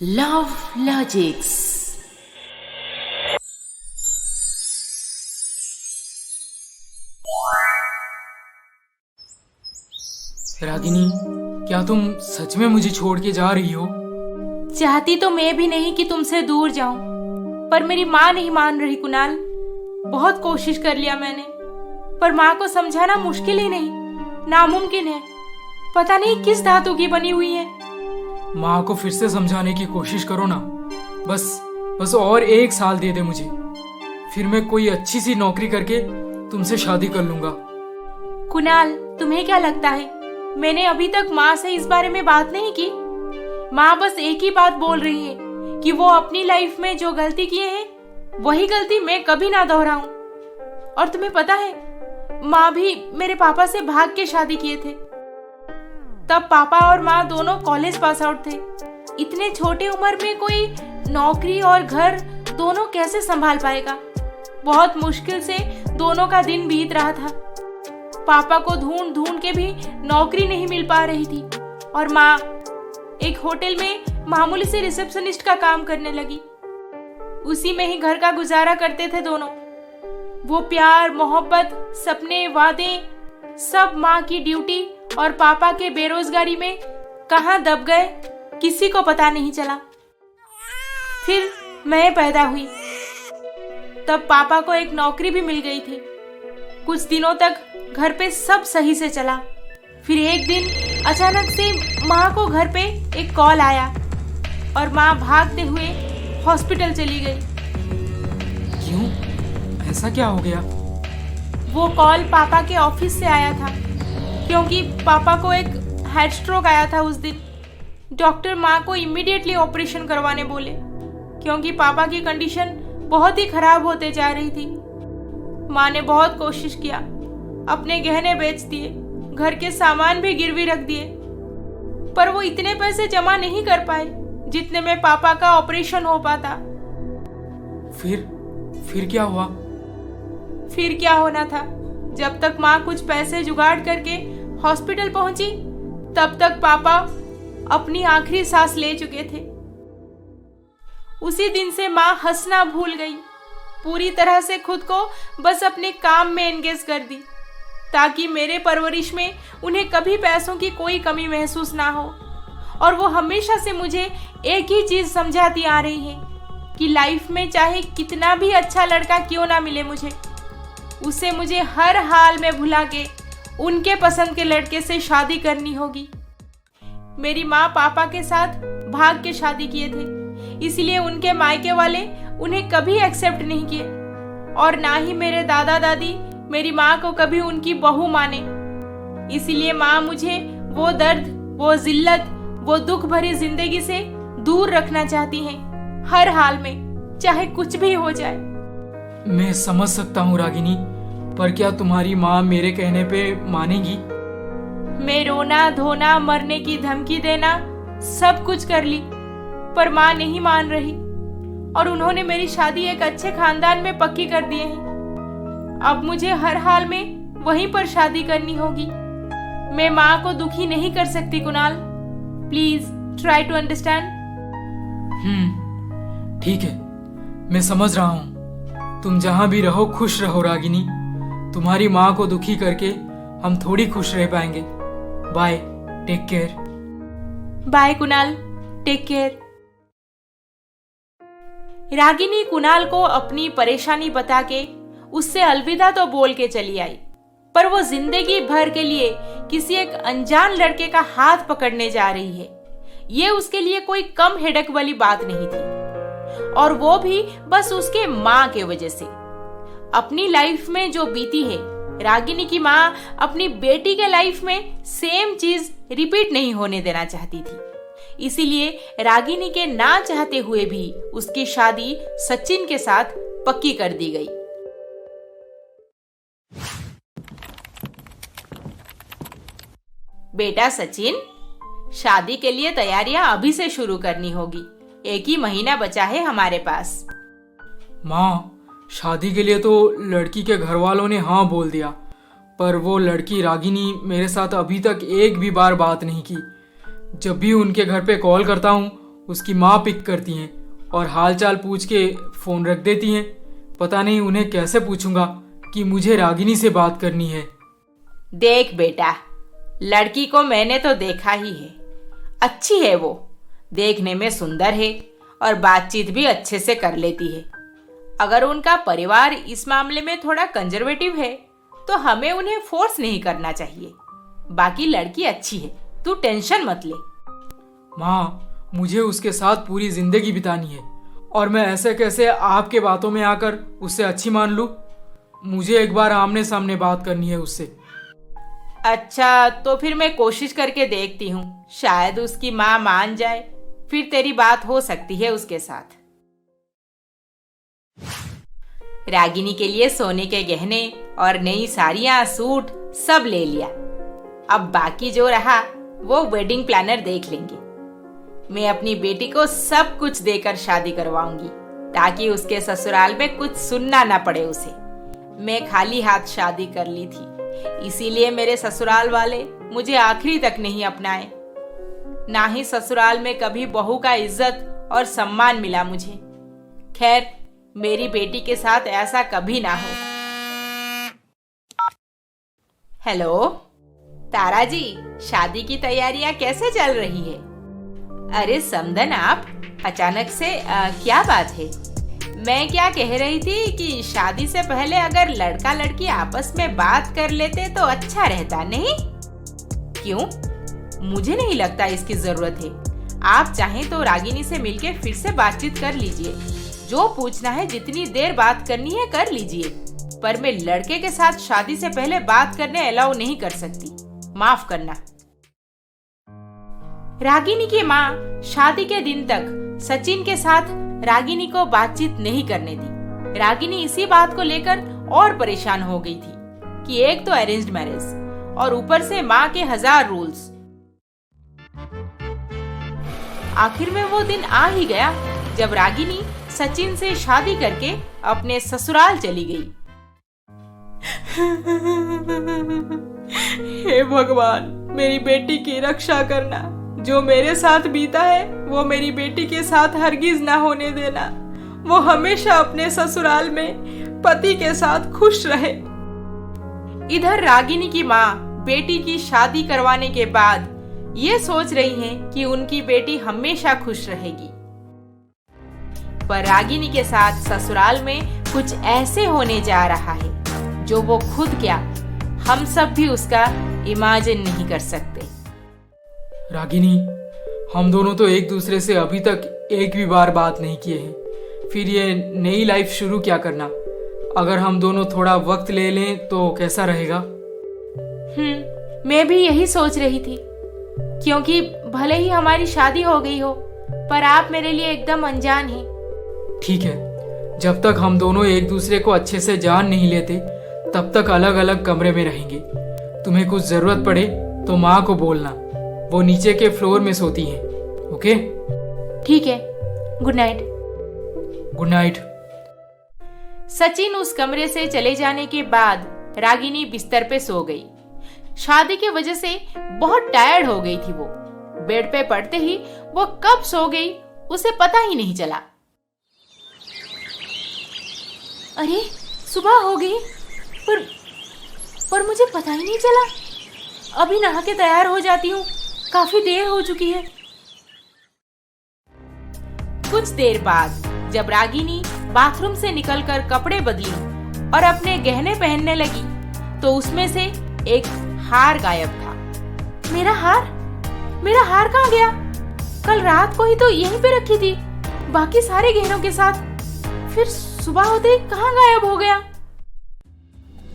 Love Logics. Ragini, क्या तुम सच में मुझे छोड़ के जा रही हो? चाहती तो मैं भी नहीं कि तुमसे दूर जाऊं, पर मेरी माँ नहीं मान रही कुणाल। बहुत कोशिश कर लिया मैंने, पर माँ को समझाना मुश्किल ही नहीं, नामुमकिन है। पता नहीं किस धातु की बनी हुई है। माँ को फिर से समझाने की कोशिश करो ना। बस और 1 साल दे दे मुझे, फिर मैं कोई अच्छी सी नौकरी करके तुमसे शादी कर लूंगा। कुणाल, तुम्हें क्या लगता है मैंने अभी तक माँ से इस बारे में बात नहीं की? माँ बस एक ही बात बोल रही है कि वो अपनी लाइफ में जो गलती किए हैं वही गलती मैं कभी ना दोहराऊं। और तुम्हें पता है, माँ भी मेरे पापा से भाग के शादी किए थे। तब पापा और माँ दोनों कॉलेज पास आउट थे। इतने छोटे उम्र में कोई नौकरी और घर दोनों कैसे संभाल पाएगा? बहुत मुश्किल से दोनों का दिन बीत रहा था। पापा को ढूंढ ढूंढ के भी नौकरी नहीं मिल पा रही थी और माँ एक होटल में मामूली से रिसेप्शनिस्ट का काम करने लगी। उसी में ही घर का गुजारा करते थे दोनों। वो प्यार, मोहब्बत, सपने, वादे सब माँ की ड्यूटी और पापा के बेरोजगारी में कहाँ दब गए किसी को पता नहीं चला। फिर मैं पैदा हुई, तब पापा को एक नौकरी भी मिल गई थी। कुछ दिनों तक घर पे सब सही से चला। फिर एक दिन अचानक से माँ को घर पे एक कॉल आया और माँ भागते हुए हॉस्पिटल चली गई। क्यों? ऐसा क्या हो गया? वो कॉल पापा के ऑफिस से आया था, क्योंकि पापा को एक हार्ट स्ट्रोक आया था उस दिन। डॉक्टर माँ को इमीडिएटली ऑपरेशन करवाने बोले, क्योंकि पापा की कंडीशन बहुत ही खराब होते जा रही थी। माँ ने बहुत कोशिश किया, अपने गहने बेच दिए, घर के सामान भी गिरवी रख दिए, पर वो इतने पैसे जमा नहीं कर पाए जितने में पापा का ऑपरेशन हो पाता। फिर क्या हुआ? फिर क्या होना था, जब तक माँ कुछ पैसे जुगाड़ करके हॉस्पिटल पहुंची तब तक पापा अपनी आखिरी सांस ले चुके थे। उसी दिन से माँ हंसना भूल गई, पूरी तरह से खुद को बस अपने काम में एंगेज कर दी, ताकि मेरे परवरिश में उन्हें कभी पैसों की कोई कमी महसूस ना हो। और वो हमेशा से मुझे एक ही चीज समझाती आ रही है कि लाइफ में चाहे कितना भी अच्छा लड़का क्यों ना मिले उसे मुझे हर हाल में भुला के उनके पसंद के लड़के से शादी करनी होगी। मेरी माँ पापा के साथ भाग के शादी किए थे, इसलिए उनके मायके वाले उन्हें कभी एक्सेप्ट नहीं किए, और ना ही मेरे दादा दादी मेरी माँ को कभी उनकी बहू माने। इसीलिए माँ मुझे वो दर्द, वो जिल्लत, वो दुख भरी जिंदगी से दूर रखना चाहती हैं, हर हाल में, चाहे कुछ भी हो जाए। मैं समझ सकता हूँ रागिनी, पर क्या तुम्हारी माँ मेरे कहने पे मानेगी? मैं रोना धोना, मरने की धमकी देना सब कुछ कर ली, पर माँ नहीं मान रही, और उन्होंने मेरी शादी एक अच्छे खानदान में पक्की कर दिए हैं। अब मुझे हर हाल में वहीं पर शादी करनी होगी। मैं माँ को दुखी नहीं कर सकती Kunal. Please try to understand. ठीक है, मैं समझ रहा हूँ। तुम जहाँ भी रहो खुश रहो रागिनी। तुम्हारी माँ को दुखी करके हम थोड़ी खुश रह पाएंगे। Bye, take care. Bye Kunal, take care. Ragini Kunal को अपनी परेशानी बता के उससे अलविदा तो बोल के चली आई, पर वो जिंदगी भर के लिए किसी एक अनजान लड़के का हाथ पकड़ने जा रही है। ये उसके लिए कोई कम हेडक वाली बात नहीं थी, और वो भी बस उसके माँ के वजह से। अपनी लाइफ में जो बीती है, रागिनी की माँ अपनी बेटी के लाइफ में सेम चीज रिपीट नहीं होने देना चाहती थी। इसीलिए रागिनी के ना चाहते हुए भी उसकी शादी सचिन के साथ पक्की कर दी गई। बेटा सचिन, शादी के लिए तैयारियां अभी से शुरू करनी होगी। 1 ही महीना बचा है हमारे पास। माँ, शादी के लिए तो लड़की के घर वालों ने हाँ बोल दिया, पर वो लड़की रागिनी मेरे साथ अभी तक एक भी बार बात नहीं की। जब भी उनके घर पे कॉल करता हूँ उसकी माँ पिक करती हैं और हालचाल पूछ के फ़ोन रख देती हैं। पता नहीं उन्हें कैसे पूछूंगा कि मुझे रागिनी से बात करनी है। देख बेटा, लड़की को मैंने तो देखा ही है। अच्छी है वो, देखने में सुंदर है और बातचीत भी अच्छे से कर लेती है। अगर उनका परिवार इस मामले में थोड़ा कंजर्वेटिव है तो हमें उन्हें फोर्स नहीं करना चाहिए। बाकी लड़की अच्छी है, तू टेंशन मत ले। माँ, मुझे उसके साथ पूरी जिंदगी बितानी है और मैं ऐसे कैसे आपके बातों में आकर उससे अच्छी मान लूँ? मुझे एक बार आमने सामने बात करनी है उससे। अच्छा, तो फिर मैं कोशिश करके देखती हूँ, शायद उसकी माँ मान जाए, फिर तेरी बात हो सकती है उसके साथ। रागिनी के लिए सोने के गहने और नई साड़ियाँ, सूट सब ले लिया। अब बाकी जो रहा वो वेडिंग प्लानर देख लेंगे। मैं अपनी बेटी को सब कुछ देकर शादी करवाऊंगी ताकि उसके ससुराल में कुछ सुनना ना पड़े उसे। मैं खाली हाथ शादी कर ली थी, इसीलिए मेरे ससुराल वाले मुझे आखिरी तक नहीं अपनाए। ना ही ससुराल में कभी बहू का इज्जत और सम्मान मिला मुझे। खैर, मेरी बेटी के साथ ऐसा कभी ना हो। हेलो तारा जी, शादी की तैयारियां कैसे चल रही है? अरे समदन, आप अचानक से क्या बात है? मैं क्या कह रही थी कि शादी से पहले अगर लड़का लड़की आपस में बात कर लेते तो अच्छा रहता, नहीं? क्यों? मुझे नहीं लगता इसकी जरूरत है। आप चाहें तो रागिनी से मिलके फिर से बातचीत कर लीजिए। जो पूछना है, जितनी देर बात करनी है कर लीजिए, पर मैं लड़के के साथ शादी से पहले बात करने अलाउ नहीं कर सकती। माफ करना। रागिनी की माँ शादी के दिन तक सचिन के साथ रागिनी को बातचीत नहीं करने दी। रागिनी इसी बात को लेकर और परेशान हो गई थी कि एक तो अरेंज्ड मैरिज और ऊपर से माँ के 1000 रूल्स। आखिर में वो दिन आ ही गया जब रागिनी सचिन से शादी करके अपने ससुराल चली गई। हे भगवान, मेरी बेटी की रक्षा करना। जो मेरे साथ बीता है वो मेरी बेटी के साथ हरगिज ना होने देना। वो हमेशा अपने ससुराल में पति के साथ खुश रहे। इधर रागिनी की माँ बेटी की शादी करवाने के बाद ये सोच रही हैं कि उनकी बेटी हमेशा खुश रहेगी, पर रागिनी के साथ ससुराल में कुछ ऐसे होने जा रहा है जो वो खुद क्या, हम सब भी उसका इमेजिन नहीं कर सकते। रागिनी, हम दोनों तो एक दूसरे से अभी तक एक भी बार बात नहीं किए हैं, फिर ये नई लाइफ शुरू क्या करना? अगर हम दोनों थोड़ा वक्त ले लें तो कैसा रहेगा? मैं भी यही सोच रही थी, क्योंकि भले ही हमारी शादी हो गई हो, पर आप मेरे लिए एकदम अनजान हैं। ठीक है, जब तक हम दोनों एक दूसरे को अच्छे से जान नहीं लेते तब तक अलग अलग कमरे में रहेंगे। तुम्हें कुछ जरूरत पड़े तो माँ को बोलना, वो नीचे के फ्लोर में सोती हैं। ओके? ठीक है, good night. Good night. Sachin उस कमरे से चले जाने के बाद रागिनी बिस्तर पे सो गई। शादी की वजह से बहुत टायर्ड हो गई थी वो। बेड पे पड़ते ही वो कब सो गई उसे पता ही नहीं चला। अरे सुबह हो गई, पर मुझे पता ही नहीं चला। अभी नहा के तैयार हो जाती हूँ, काफी देर हो चुकी है। कुछ देर बाद जब रागिनी बाथरूम से निकलकर कपड़े बदली और अपने गहने पहनने लगी तो उसमें से एक हार गायब था। मेरा हार कहाँ गया? कल रात को ही तो यहीं पे रखी थी बाकी सारे गहनों के साथ, फिर सुबह होते ही कहाँ गायब हो गया?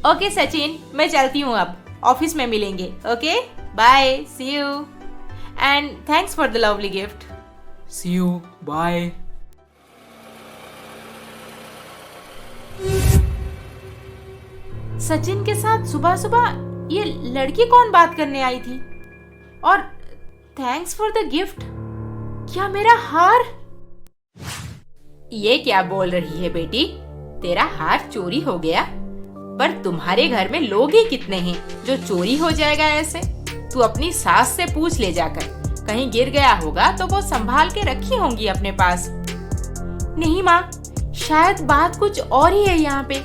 ओके सचिन, मैं चलती हूँ, अब ऑफिस में मिलेंगे। Okay bye, see you and thanks for the lovely gift. See you, bye. Sachin के साथ सुबह सुबह ये लड़की कौन बात करने आई थी? और थैंक्स फॉर द गिफ्ट, क्या मेरा हार? ये क्या बोल रही है बेटी? तेरा हार चोरी हो गया? पर तुम्हारे घर में लोग ही कितने हैं जो चोरी हो जाएगा ऐसे? तू अपनी सास से पूछ ले जाकर, कहीं गिर गया होगा तो वो संभाल के रखी होंगी अपने पास। नहीं माँ, शायद बात कुछ और ही है यहाँ पे।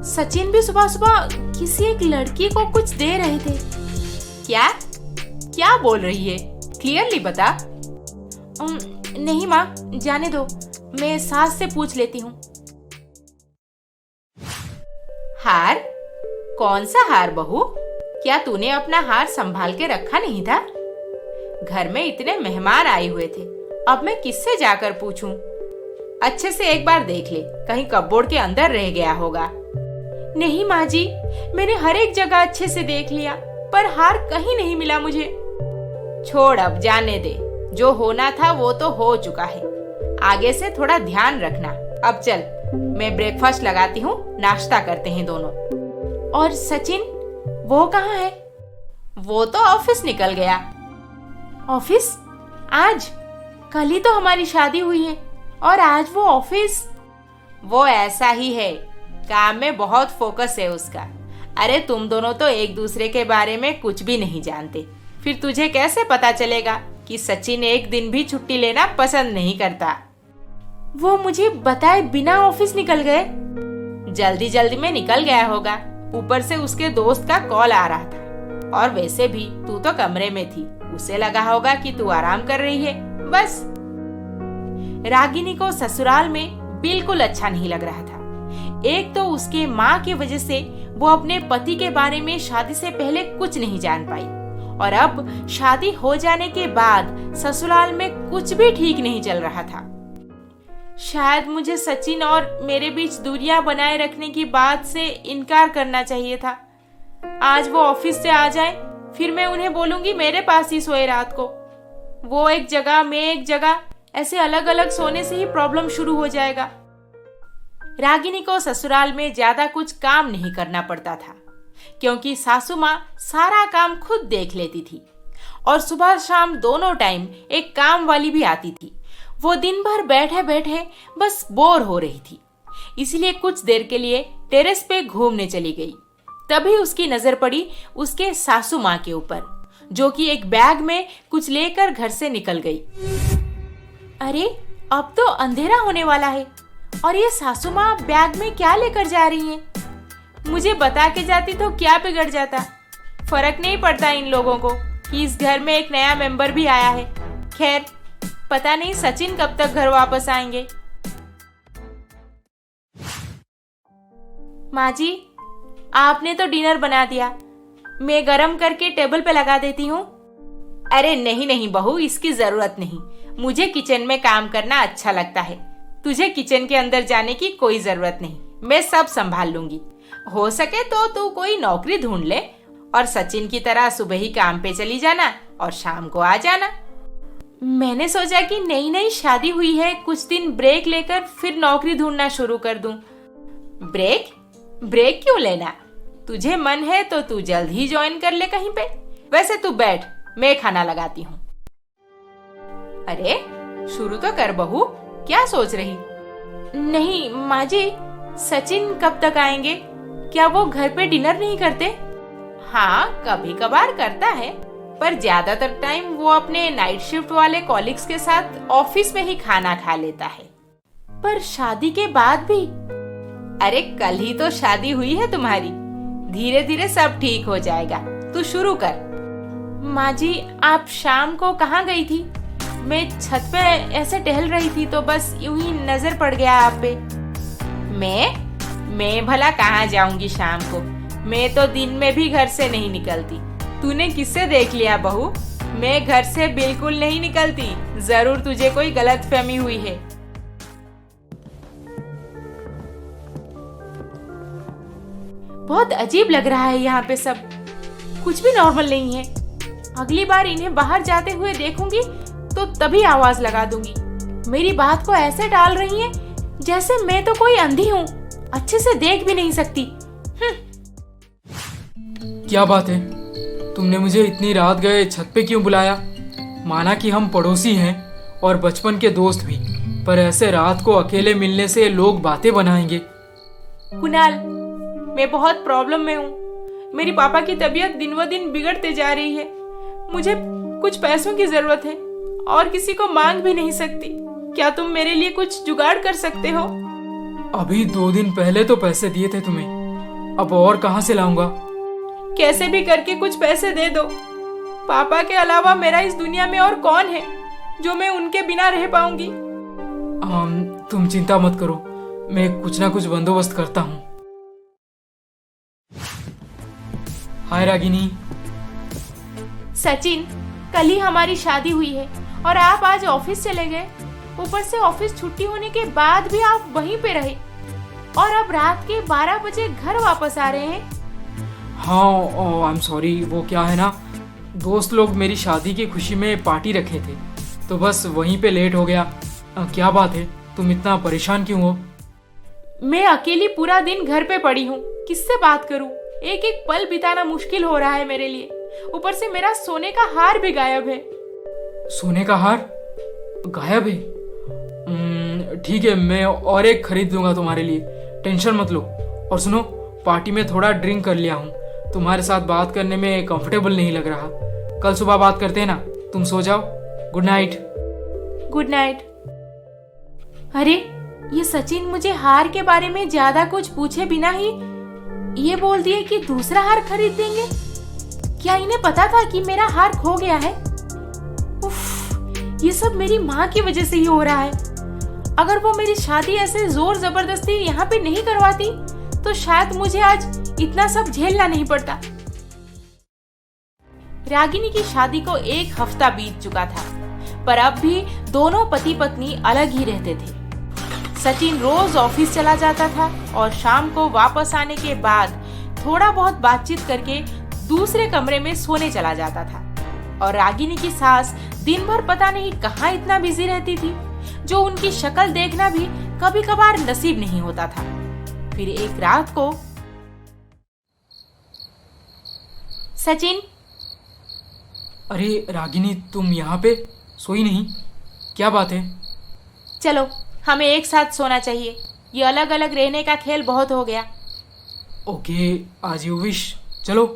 सचिन भी सुबह सुबह किसी एक लड़की को कुछ दे रहे थे। क्या क्या बोल रही है? क्लियरली बता। नहीं माँ, जाने दो, मैं सास से पूछ लेती हूँ। हार? कौन सा हार बहू? क्या तूने अपना हार संभाल के रखा नहीं था? घर में इतने मेहमान आए हुए थे, अब मैं किससे जाकर पूछूं? अच्छे से एक बार देख ले, कहीं कपबोर्ड के अंदर रह गया होगा। नहीं माँ जी, मैंने हर एक जगह अच्छे से देख लिया, पर हार कहीं नहीं मिला मुझे। छोड़, अब जाने दे, जो होना था वो तो हो चुका है। आगे से थोड़ा ध्यान रखना। अब चल, मैं ब्रेकफास्ट लगाती हूँ, नाश्ता करते हैं दोनों। और सचिन, वो कहाँ है? वो तो ऑफिस निकल गया। ऑफिस? आज? कल ही तो हमारी शादी हुई है और आज वो ऑफिस? वो ऐसा ही है, काम में बहुत फोकस है उसका। अरे तुम दोनों तो एक दूसरे के बारे में कुछ भी नहीं जानते, फिर तुझे कैसे पता चलेगा कि सचिन एक दिन भी छुट्टी लेना पसंद नहीं करता। वो मुझे बताए बिना ऑफिस निकल गए? जल्दी जल्दी में निकल गया होगा, ऊपर से उसके दोस्त का कॉल आ रहा था। और वैसे भी तू तो कमरे में थी, उसे लगा होगा कि तू आराम कर रही है, बस। रागिनी को ससुराल में बिल्कुल अच्छा नहीं लग रहा था। एक तो उसके माँ की वजह से वो अपने पति के बारे में शादी से पहले कुछ नहीं जान पाई, और अब शादी हो जाने के बाद ससुराल में कुछ भी ठीक नहीं चल रहा था। शायद मुझे सचिन और मेरे बीच दूरियां बनाए रखने की बात से इनकार करना चाहिए था। आज वो ऑफिस से आ जाए, फिर मैं उन्हें बोलूंगी मेरे पास ही सोए रात को। वो एक जगह, मैं एक जगह, ऐसे अलग अलग सोने से ही प्रॉब्लम शुरू हो जाएगा। रागिनी को ससुराल में ज्यादा कुछ काम नहीं करना पड़ता था, क्योंकि सासू माँ सारा काम खुद देख लेती थी, और सुबह शाम दोनों टाइम एक काम वाली भी आती थी। वो दिन भर बैठे बैठे बस बोर हो रही थी, इसलिए कुछ देर के लिए टेरेस पे घूमने चली गई। तभी उसकी नजर पड़ी उसके सासू माँ के ऊपर, जो कि एक बैग में कुछ लेकर घर से निकल गई। अरे अब तो अंधेरा होने वाला है, और ये सासू माँ बैग में क्या लेकर जा रही हैं? मुझे बता के जाती तो क्या बिगड़ जाता। फर्क नहीं पड़ता इन लोगों को कि इस घर में एक नया मेंबर भी आया है। खैर, पता नहीं सचिन कब तक घर वापस आएंगे। माँ जी, आपने तो डिनर बना दिया, मैं गरम करके टेबल पे लगा देती हूँ। अरे नहीं नहीं बहू, इसकी जरूरत नहीं। मुझे किचन में काम करना अच्छा लगता है, तुझे किचन के अंदर जाने की कोई जरूरत नहीं, मैं सब संभाल लूंगी। हो सके तो तू कोई नौकरी ढूंढ ले, और सचिन की तरह सुबह ही काम पे चली जाना और शाम को आ जाना। मैंने सोचा कि नई नई शादी हुई है, कुछ दिन ब्रेक लेकर फिर नौकरी ढूंढना शुरू कर दूं। ब्रेक? ब्रेक क्यों लेना? तुझे मन है तो तू जल्द ही ज्वाइन कर ले कहीं पे। वैसे तू बैठ, मैं खाना लगाती हूँ। अरे शुरू तो कर बहू, क्या सोच रही? नहीं माँ जी, सचिन कब तक आएंगे? क्या वो घर पे डिनर नहीं करते? हाँ, कभी कभार करता है, पर ज्यादातर टाइम वो अपने नाइट शिफ्ट वाले कॉलिग्स के साथ ऑफिस में ही खाना खा लेता है। पर शादी के बाद भी? अरे कल ही तो शादी हुई है तुम्हारी, धीरे धीरे सब ठीक हो जाएगा, तू शुरू कर। माँ जी, आप शाम को कहाँ गई थी? मैं छत पे ऐसे टहल रही थी तो बस यूं ही नजर पड़ गया आप पे। मैं भला कहाँ जाऊंगी शाम को, मैं तो दिन में भी घर से नहीं निकलती। तूने किससे देख लिया बहू? मैं घर से बिल्कुल नहीं निकलती, जरूर तुझे कोई गलतफहमी हुई है। बहुत अजीब लग रहा है यहाँ पे सब, कुछ भी नॉर्मल नहीं है। अगली बार इन्हें बाहर जाते हुए देखूंगी तो तभी आवाज लगा दूंगी। मेरी बात को ऐसे टाल रही हैं जैसे मैं तो कोई अंधी हूँ, अच्छे से देख भी नहीं सकती। क्या बात है, तुमने मुझे इतनी रात गए छत पे क्यों बुलाया? माना कि हम पड़ोसी हैं और बचपन के दोस्त भी, पर ऐसे रात को अकेले मिलने से लोग बातें बनाएंगे। कुणाल, मैं बहुत प्रॉब्लम में हूँ। मेरी पापा की तबीयत दिन ब दिन बिगड़ते जा रही है। मुझे कुछ पैसों की जरूरत है और किसी को मांग भी नहीं सकती। क्या तुम मेरे लिए कुछ जुगाड़ कर सकते हो? अभी 2 दिन पहले तो पैसे दिए थे तुम्हें, अब और कहाँ से लाऊंगा? कैसे भी करके कुछ पैसे दे दो। पापा के अलावा मेरा इस दुनिया में और कौन है जो मैं उनके बिना रह पाऊंगी? तुम चिंता मत करो, मैं कुछ ना कुछ बंदोबस्त करता हूँ। हाय रागिनी। सचिन, कल ही हमारी शादी हुई है और आप आज ऑफिस चले गए। ऊपर से ऑफिस छुट्टी होने के बाद भी आप वहीं पे रहे और अब रात के 12 बजे घर वापस आ रहे हैं। हाँ, आई एम सॉरी। वो क्या है ना, दोस्त लोग मेरी शादी की खुशी में पार्टी रखे थे तो बस वहीं पे लेट हो गया। क्या बात है, तुम इतना परेशान क्यों हो? मैं अकेली पूरा दिन घर पे पड़ी हूँ, किससे बात करूँ? एक एक पल बिताना मुश्किल हो रहा है मेरे लिए। ऊपर से मेरा सोने का हार भी गायब है। सोने का हार गायब है? ठीक है, मैं और एक खरीद दूंगा तुम्हारे लिए, टेंशन मत लो। और सुनो, पार्टी में थोड़ा ड्रिंक कर लिया हूँ, तुम्हारे साथ बात करने में कंफर्टेबल नहीं लग रहा। कल सुबह बात करते हैं ना, तुम सो जाओ। Good night. Good night. अरे, ये सचिन मुझे हार के बारे में ज्यादा कुछ पूछे बिना ही ये बोल दिए कि दूसरा हार खरीद देंगे। क्या इन्हें पता था कि मेरा हार खो गया है? उफ, ये सब मेरी माँ की वजह से ही हो रहा है। अगर वो मेरी शादी ऐसे जोर जबरदस्ती यहाँ पे नहीं करवाती तो शायद मुझे आज इतना सब झेलना नहीं पड़ता। रागिनी की शादी को 1 हफ्ता बीत चुका था, पर अब भी दोनों पति पत्नी अलग ही रहते थे। सचिन रोज ऑफिस चला जाता था और शाम को वापस आने के बाद थोड़ा बहुत बातचीत करके दूसरे कमरे में सोने चला जाता था। और रागिनी की सास दिन भर पता नहीं कहाँ इतना बिजी रहती थी, जो उनकी शक्ल देखना भी कभी कभार नसीब नहीं होता था। फिर एक रात को सचिन। अरे रागिनी, तुम यहाँ पे सोई नहीं? क्या बात है? चलो, हमें एक साथ सोना चाहिए। ये अलग अलग रहने का खेल बहुत हो गया। ओके, आज यू विश। चलो।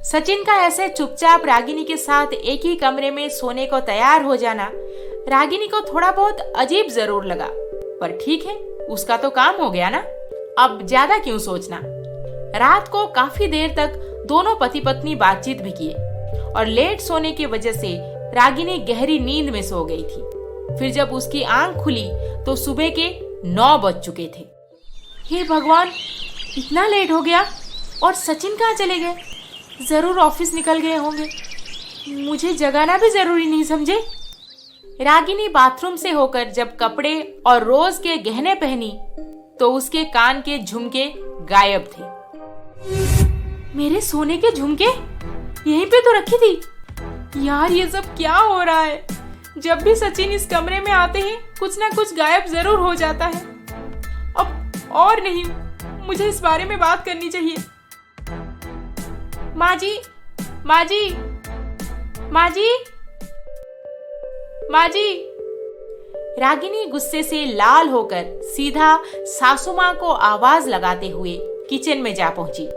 सचिन का ऐसे चुपचाप रागिनी के साथ एक ही कमरे में सोने को तैयार हो जाना रागिनी को थोड़ा बहुत अजीब जरूर लगा, पर ठीक है, उसका तो काम हो गया ना, अब ज्यादा क्यों सोचना। रात को काफी देर तक दोनों पति पत्नी बातचीत भी किए और लेट सोने की वजह से रागिनी गहरी नींद में सो गई थी। फिर जब उसकी आंख खुली तो सुबह के 9 बज चुके थे। हे भगवान, इतना लेट हो गया और सचिन कहाँ चले गए? जरूर ऑफिस निकल गए होंगे। मुझे जगाना भी जरूरी नहीं समझे। रागिनी बाथरूम से होकर जब कपड़े और रोज के गहने पहनी तो उसके कान के झुमके गायब थे। मेरे सोने के झुमके यहीं पे तो रखी थी। यार, ये सब क्या हो रहा है? जब भी सचिन इस कमरे में आते हैं कुछ ना कुछ गायब जरूर हो जाता है। अब और नहीं, मुझे इस बारे में बात करनी चाहिए। माँ जी, माँ जी, माँ जी, माँ जी। रागिनी गुस्से से लाल होकर सीधा सासू माँ को आवाज लगाते हुए किचन में जा पहुंची,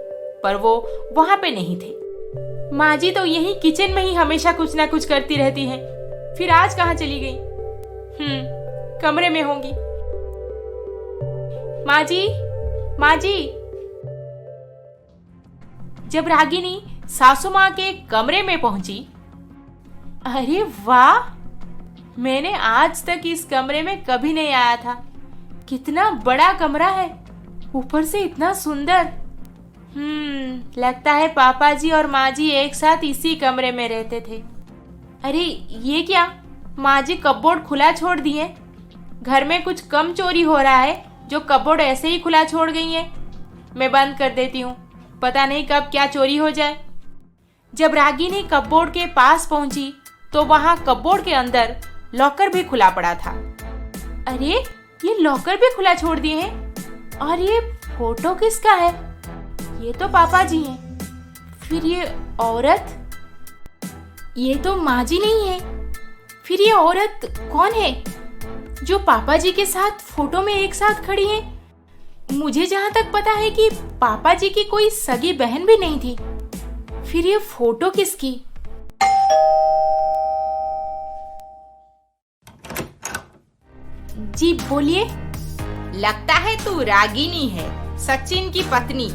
पर वो वहां पे नहीं थे। माँ जी तो यही किचन में ही हमेशा कुछ ना कुछ करती रहती हैं। फिर आज कहाँ चली गई? कमरे में होंगी। माँ जी, माँ जी। जब रागिनी सासू माँ के कमरे में पहुंची, अरे वाह, मैंने आज तक इस कमरे में कभी नहीं आया था। कितना बड़ा कमरा है, ऊपर से इतना सुंदर। लगता है पापा जी और माँ जी एक साथ इसी कमरे में रहते थे। अरे ये क्या, माँ जी कपबोर्ड खुला छोड़ दिए। घर में कुछ कम चोरी हो रहा है जो कपबोर्ड ऐसे ही खुला छोड़ गई है। मैं बंद कर देती हूँ, पता नहीं कब क्या चोरी हो जाए। जब रागिनी कपबोर्ड के पास पहुंची तो वहां कपबोर्ड के अंदर लॉकर भी खुला पड़ा था। अरे, ये लॉकर भी खुला छोड़ दिए हैं। और ये फोटो किसका है? ये तो पापा जी हैं। फिर ये औरत, ये तो माँ जी नहीं है। फिर ये औरत कौन है जो पापा जी के साथ फोटो में एक साथ खड़ी है? मुझे जहाँ तक पता है कि पापा जी की कोई सगी बहन भी नहीं थी। फिर ये फोटो किसकी? जी बोलिए। लगता है तू रागिनी है, सचिन की पत्नी,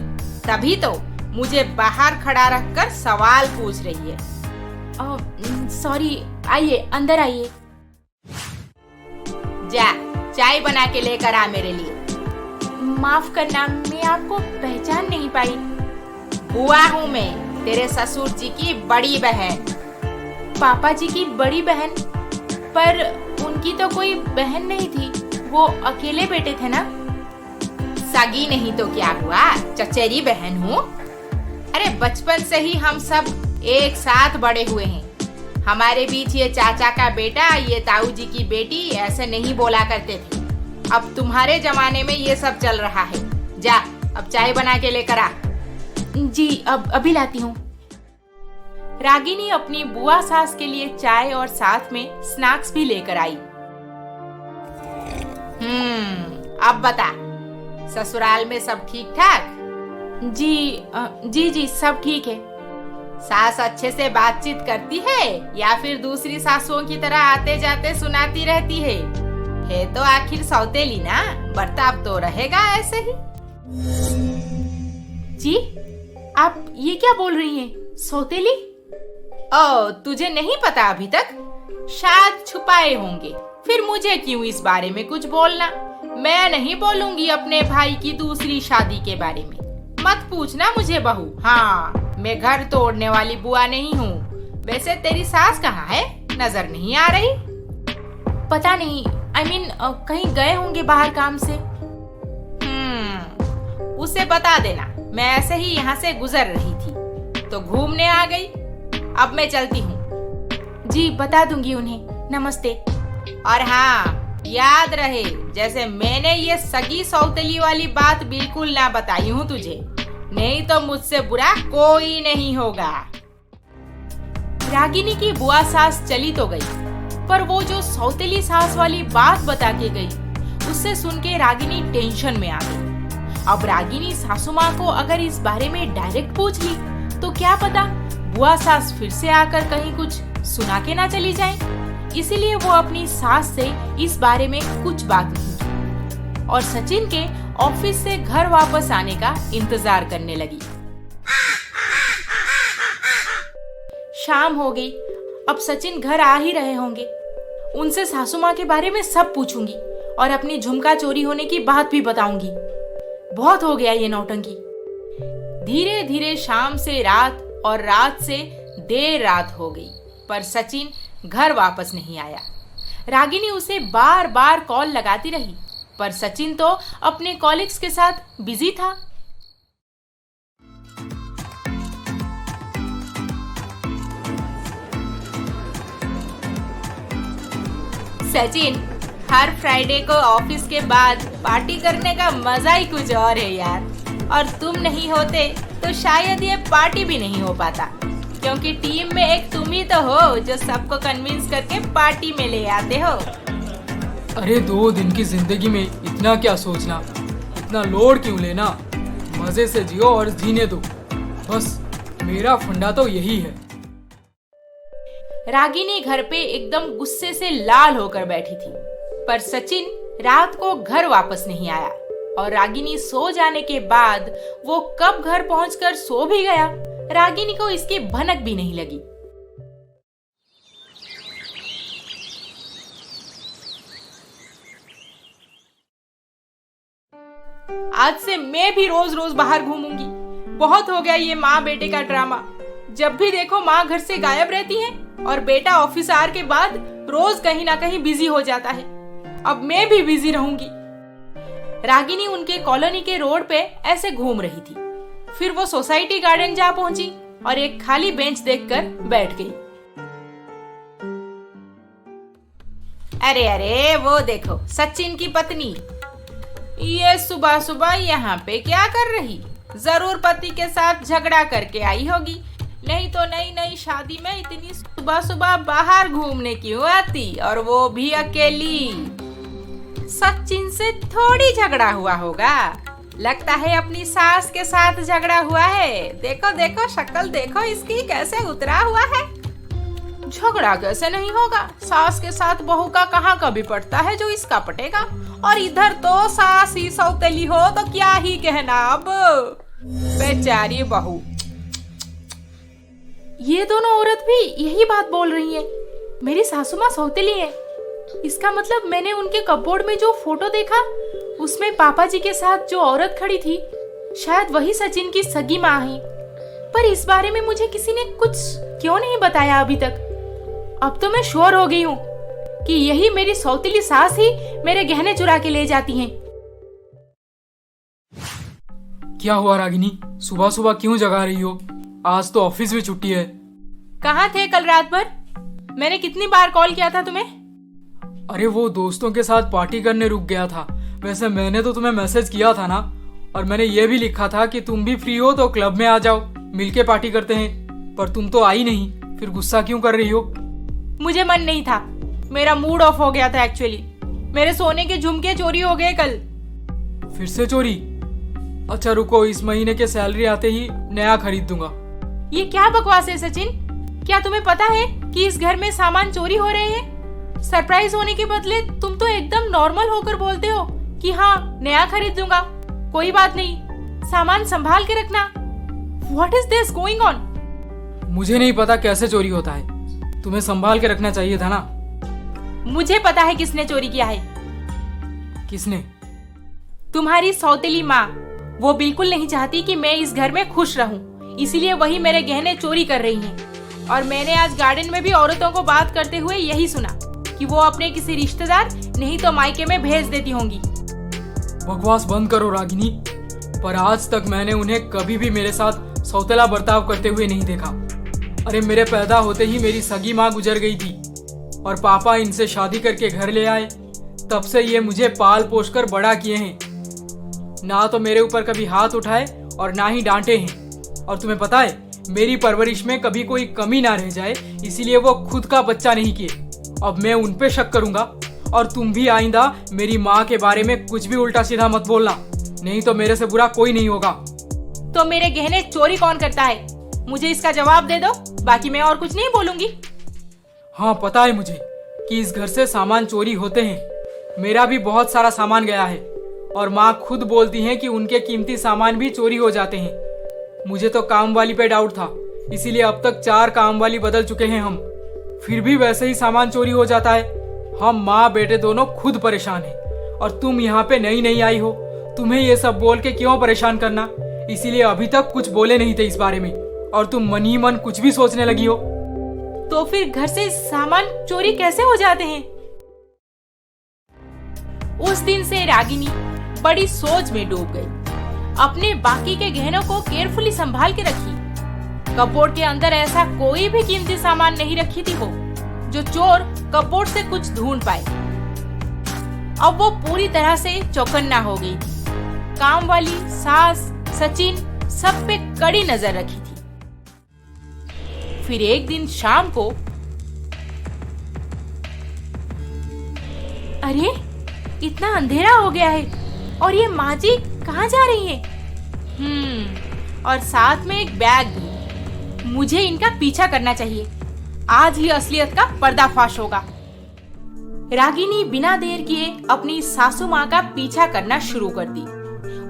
तभी तो मुझे बाहर खड़ा रखकर सवाल पूछ रही है। सॉरी, आइए अंदर आइए। जा चाय बना के लेकर आ मेरे लिए। माफ करना, मैं आपको पहचान नहीं पाई। बुआ हूँ मैं, तेरे ससुर जी की बड़ी बहन। पापा जी की बड़ी बहन? पर उनकी तो कोई बहन नहीं थी, वो अकेले बेटे थे ना। सगी नहीं तो क्या हुआ, चचेरी बहन हूँ। अरे बचपन से ही हम सब एक साथ बड़े हुए हैं। हमारे बीच ये चाचा का बेटा, ये ताऊ जी की बेटी ऐसे नहीं बोला करते थे। अब तुम्हारे जमाने में ये सब चल रहा है। जा अब चाय बना के लेकर आ। जी अब अभी लाती हूँ। रागिनी अपनी बुआ सास के लिए चाय और साथ में स्नैक्स भी लेकर आई। अब बता, ससुराल में सब ठीक ठाक? जी सब ठीक है। सास अच्छे से बातचीत करती है या फिर दूसरी सासुओं की तरह आते जाते सुनाती रहती है? तो आखिर सौतेली ना, बर्ताव तो रहेगा ऐसे ही। जी आप ये क्या बोल रही हैं? सौतेली? तुझे नहीं पता अभी तक? शायद छुपाए होंगे, फिर मुझे क्यों इस बारे में कुछ बोलना। मैं नहीं बोलूंगी अपने भाई की दूसरी शादी के बारे में। मत पूछना मुझे बहू। हाँ, मैं घर तोड़ने वाली बुआ नहीं हूँ। वैसे तेरी सास कहाँ है? नजर नहीं आ रही। पता नहीं, कहीं गए होंगे बाहर काम से। उसे बता देना मैं ऐसे ही यहाँ से गुजर रही थी तो घूमने आ गई। अब मैं चलती हूँ। जी बता दूंगी उन्हें। नमस्ते। और हाँ, याद रहे, जैसे मैंने ये सगी सौतेली वाली बात बिल्कुल ना बताई हूँ तुझे, नहीं तो मुझसे बुरा कोई नहीं होगा। रागिनी की बुआ सास चली तो गई, पर वो जो सौतेली सास वाली बात बता के गई, उससे सुन के रागिनी टेंशन में आ गई। अब रागिनी सासू माँ को अगर इस बारे में डायरेक्ट पूछ ली तो क्या पता बुआ सास फिर से आकर कहीं कुछ सुना के ना चली जाए। इसीलिए वो अपनी सास से इस बारे में कुछ बात नहीं की और सचिन के ऑफिस से घर वापस आने का इंतजार करने लगी। शाम हो गई, अब सचिन घर आ ही रहे होंगे। उनसे सासू माँ के बारे में सब पूछूंगी और अपनी झुमका चोरी होने की बात भी बताऊंगी। बहुत हो गया ये नौटंकी। धीरे धीरे शाम से रात और रात से देर रात हो गई, पर सचिन घर वापस नहीं आया। रागिनी उसे बार बार कॉल लगाती रही, पर सचिन तो अपने कॉलिग्स के साथ बिजी था। सचिन, हर फ्राइडे को ऑफिस के बाद पार्टी करने का मजा ही कुछ और है यार। और तुम नहीं होते तो शायद ये पार्टी भी नहीं हो पाता, क्योंकि टीम में एक तुम ही तो हो जो सबको कन्विंस करके पार्टी में ले आते हो। अरे 2 दिन की जिंदगी में इतना क्या सोचना, इतना लोड क्यों लेना। मजे से जियो और जीने दो, बस मेरा फंडा तो यही है। रागिनी घर पे एकदम गुस्से से लाल होकर बैठी थी, पर सचिन रात को घर वापस नहीं आया और रागिनी सो जाने के बाद वो कब घर पहुंचकर सो भी गया, रागिनी को इसकी भनक भी नहीं लगी। आज से मैं भी रोज रोज बाहर घूमूंगी। बहुत हो गया ये माँ बेटे का ड्रामा। जब भी देखो माँ घर से गायब रहती है और बेटा ऑफिस आवर के बाद रोज कहीं ना कहीं बिजी हो जाता है। अब मैं भी बिजी रहूंगी। रागिनी उनके कॉलोनी के रोड पे ऐसे घूम रही थी। फिर वो सोसाइटी गार्डन जा पहुंची और एक खाली बेंच देखकर बैठ गई। अरे अरे, वो देखो सचिन की पत्नी, ये सुबह सुबह यहाँ पे क्या कर रही? जरूर पति के साथ झगड़ा करके आई होगी, नहीं तो नई नई शादी में इतनी सुबह सुबह बाहर घूमने क्यों आती, और वो भी अकेली। सचिन से थोड़ी झगड़ा हुआ होगा, लगता है अपनी सास के साथ झगड़ा हुआ है। देखो देखो, शक्ल देखो इसकी कैसे उतरा हुआ है। झगड़ा कैसे नहीं होगा? सास के साथ बहू का कहाँ कभी पड़ता है जो इसका पटेगा। और इधर तो सास ही सौतेली हो तो क्या ही कहना अब। बेचारी बहू। ये दोनों औरत भी यही बात बोल रही है, मेरी सासू माँ सौतेली है। इसका मतलब मैंने उनके कपबोर्ड में जो फोटो देखा उसमें पापा जी के साथ जो औरत खड़ी थी शायद वही सचिन की सगी माँ है। पर इस बारे में मुझे किसी ने कुछ क्यों नहीं बताया अभी तक। अब तो मैं श्योर हो गई हूँ कि यही मेरी सौतेली सास ही मेरे गहने चुरा के ले जाती हैं। क्या हुआ रागिनी, सुबह सुबह क्यों जगा रही हो? आज तो ऑफिस भी छुट्टी है। कहाँ थे कल रात भर? मैंने कितनी बार कॉल किया था तुम्हें? अरे वो दोस्तों के साथ पार्टी करने रुक गया था। वैसे मैंने तो तुम्हें मैसेज किया था ना, और मैंने ये भी लिखा था कि तुम भी फ्री हो तो क्लब में आ जाओ, मिलके पार्टी करते हैं। पर तुम तो आई नहीं, फिर गुस्सा क्यों कर रही हो? मुझे मन नहीं था, मेरा मूड ऑफ हो गया था एक्चुअली। मेरे सोने के झुमके चोरी हो गए कल। फिर से चोरी? अच्छा रुको, इस महीने के सैलरी आते ही नया खरीद दूंगा। ये क्या बकवास है सचिन? क्या तुम्हें पता है कि इस घर में सामान चोरी हो रहे हैं? सरप्राइज होने के बदले तुम तो एकदम नॉर्मल होकर बोलते हो कि हाँ नया खरीद दूंगा, कोई बात नहीं, सामान संभाल के रखना। What is this going on? मुझे नहीं पता कैसे चोरी होता है, तुम्हें संभाल के रखना चाहिए था ना। मुझे पता है किसने चोरी किया है। किसने? तुम्हारी सौतेली माँ। वो बिल्कुल नहीं चाहती कि मैं इस घर में खुश रहूं, इसीलिए वही मेरे गहने चोरी कर रही हैं। और मैंने आज गार्डन में भी औरतों को बात करते हुए यही सुना कि वो अपने किसी रिश्तेदार नहीं तो मायके में भेज देती होंगी। बकवास बंद करो रागिनी। पर आज तक मैंने उन्हें कभी भी मेरे साथ सौतेला बर्ताव करते हुए नहीं देखा। अरे मेरे पैदा होते ही मेरी सगी माँ गुजर गई थी और पापा इनसे शादी करके घर ले आए। तब से ये मुझे पाल पोस कर बड़ा किए हैं, ना तो मेरे ऊपर कभी हाथ उठाए और ना ही डांटे हैं। और तुम्हें पता है मेरी परवरिश में कभी कोई कमी ना रह जाए, इसीलिए वो खुद का बच्चा नहीं किए। अब मैं उन पे शक करूंगा, और तुम भी आइंदा मेरी माँ के बारे में कुछ भी उल्टा सीधा मत बोलना, नहीं तो मेरे से बुरा कोई नहीं होगा। तो मेरे गहने चोरी कौन करता है? मुझे इसका जवाब दे दो, बाकी मैं और कुछ नहीं बोलूंगी। हाँ पता है मुझे कि इस घर से सामान चोरी होते हैं। मेरा भी बहुत सारा सामान गया है, और माँ खुद बोलती हैं कि उनके कीमती सामान भी चोरी हो जाते हैं। मुझे तो काम वाली पे डाउट था, इसीलिए अब तक 4 काम वाली बदल चुके हैं हम, फिर भी वैसे ही सामान चोरी हो जाता है। हम माँ बेटे दोनों खुद परेशान हैं, और तुम यहाँ पे नई नई आई हो, तुम्हें ये सब बोल के क्यों परेशान करना। इसीलिए अभी तक कुछ बोले नहीं थे इस बारे में, और तुम मन ही मन कुछ भी सोचने लगी हो। तो फिर घर से सामान चोरी कैसे हो जाते हैं? उस दिन से रागिनी बड़ी सोच में डूब गई। अपने बाकी के गहनों को केयरफुली संभाल के रखी। कपबोर्ड के अंदर ऐसा कोई भी कीमती सामान नहीं रखी थी वो, जो चोर कपबोर्ड से कुछ ढूंढ पाए। अब वो पूरी तरह से चौकन्ना हो गई थी। काम वाली, सास, सचिन सब पे कड़ी नजर रखी थी। फिर एक दिन शाम को, अरे इतना अंधेरा हो गया है और ये माँ जी कहाँ जा रही हैं? और साथ में एक बैग भी। मुझे इनका पीछा करना चाहिए, आज ही असलियत का पर्दाफाश होगा। रागिनी बिना देर किए अपनी सासू माँ का पीछा करना शुरू कर दी।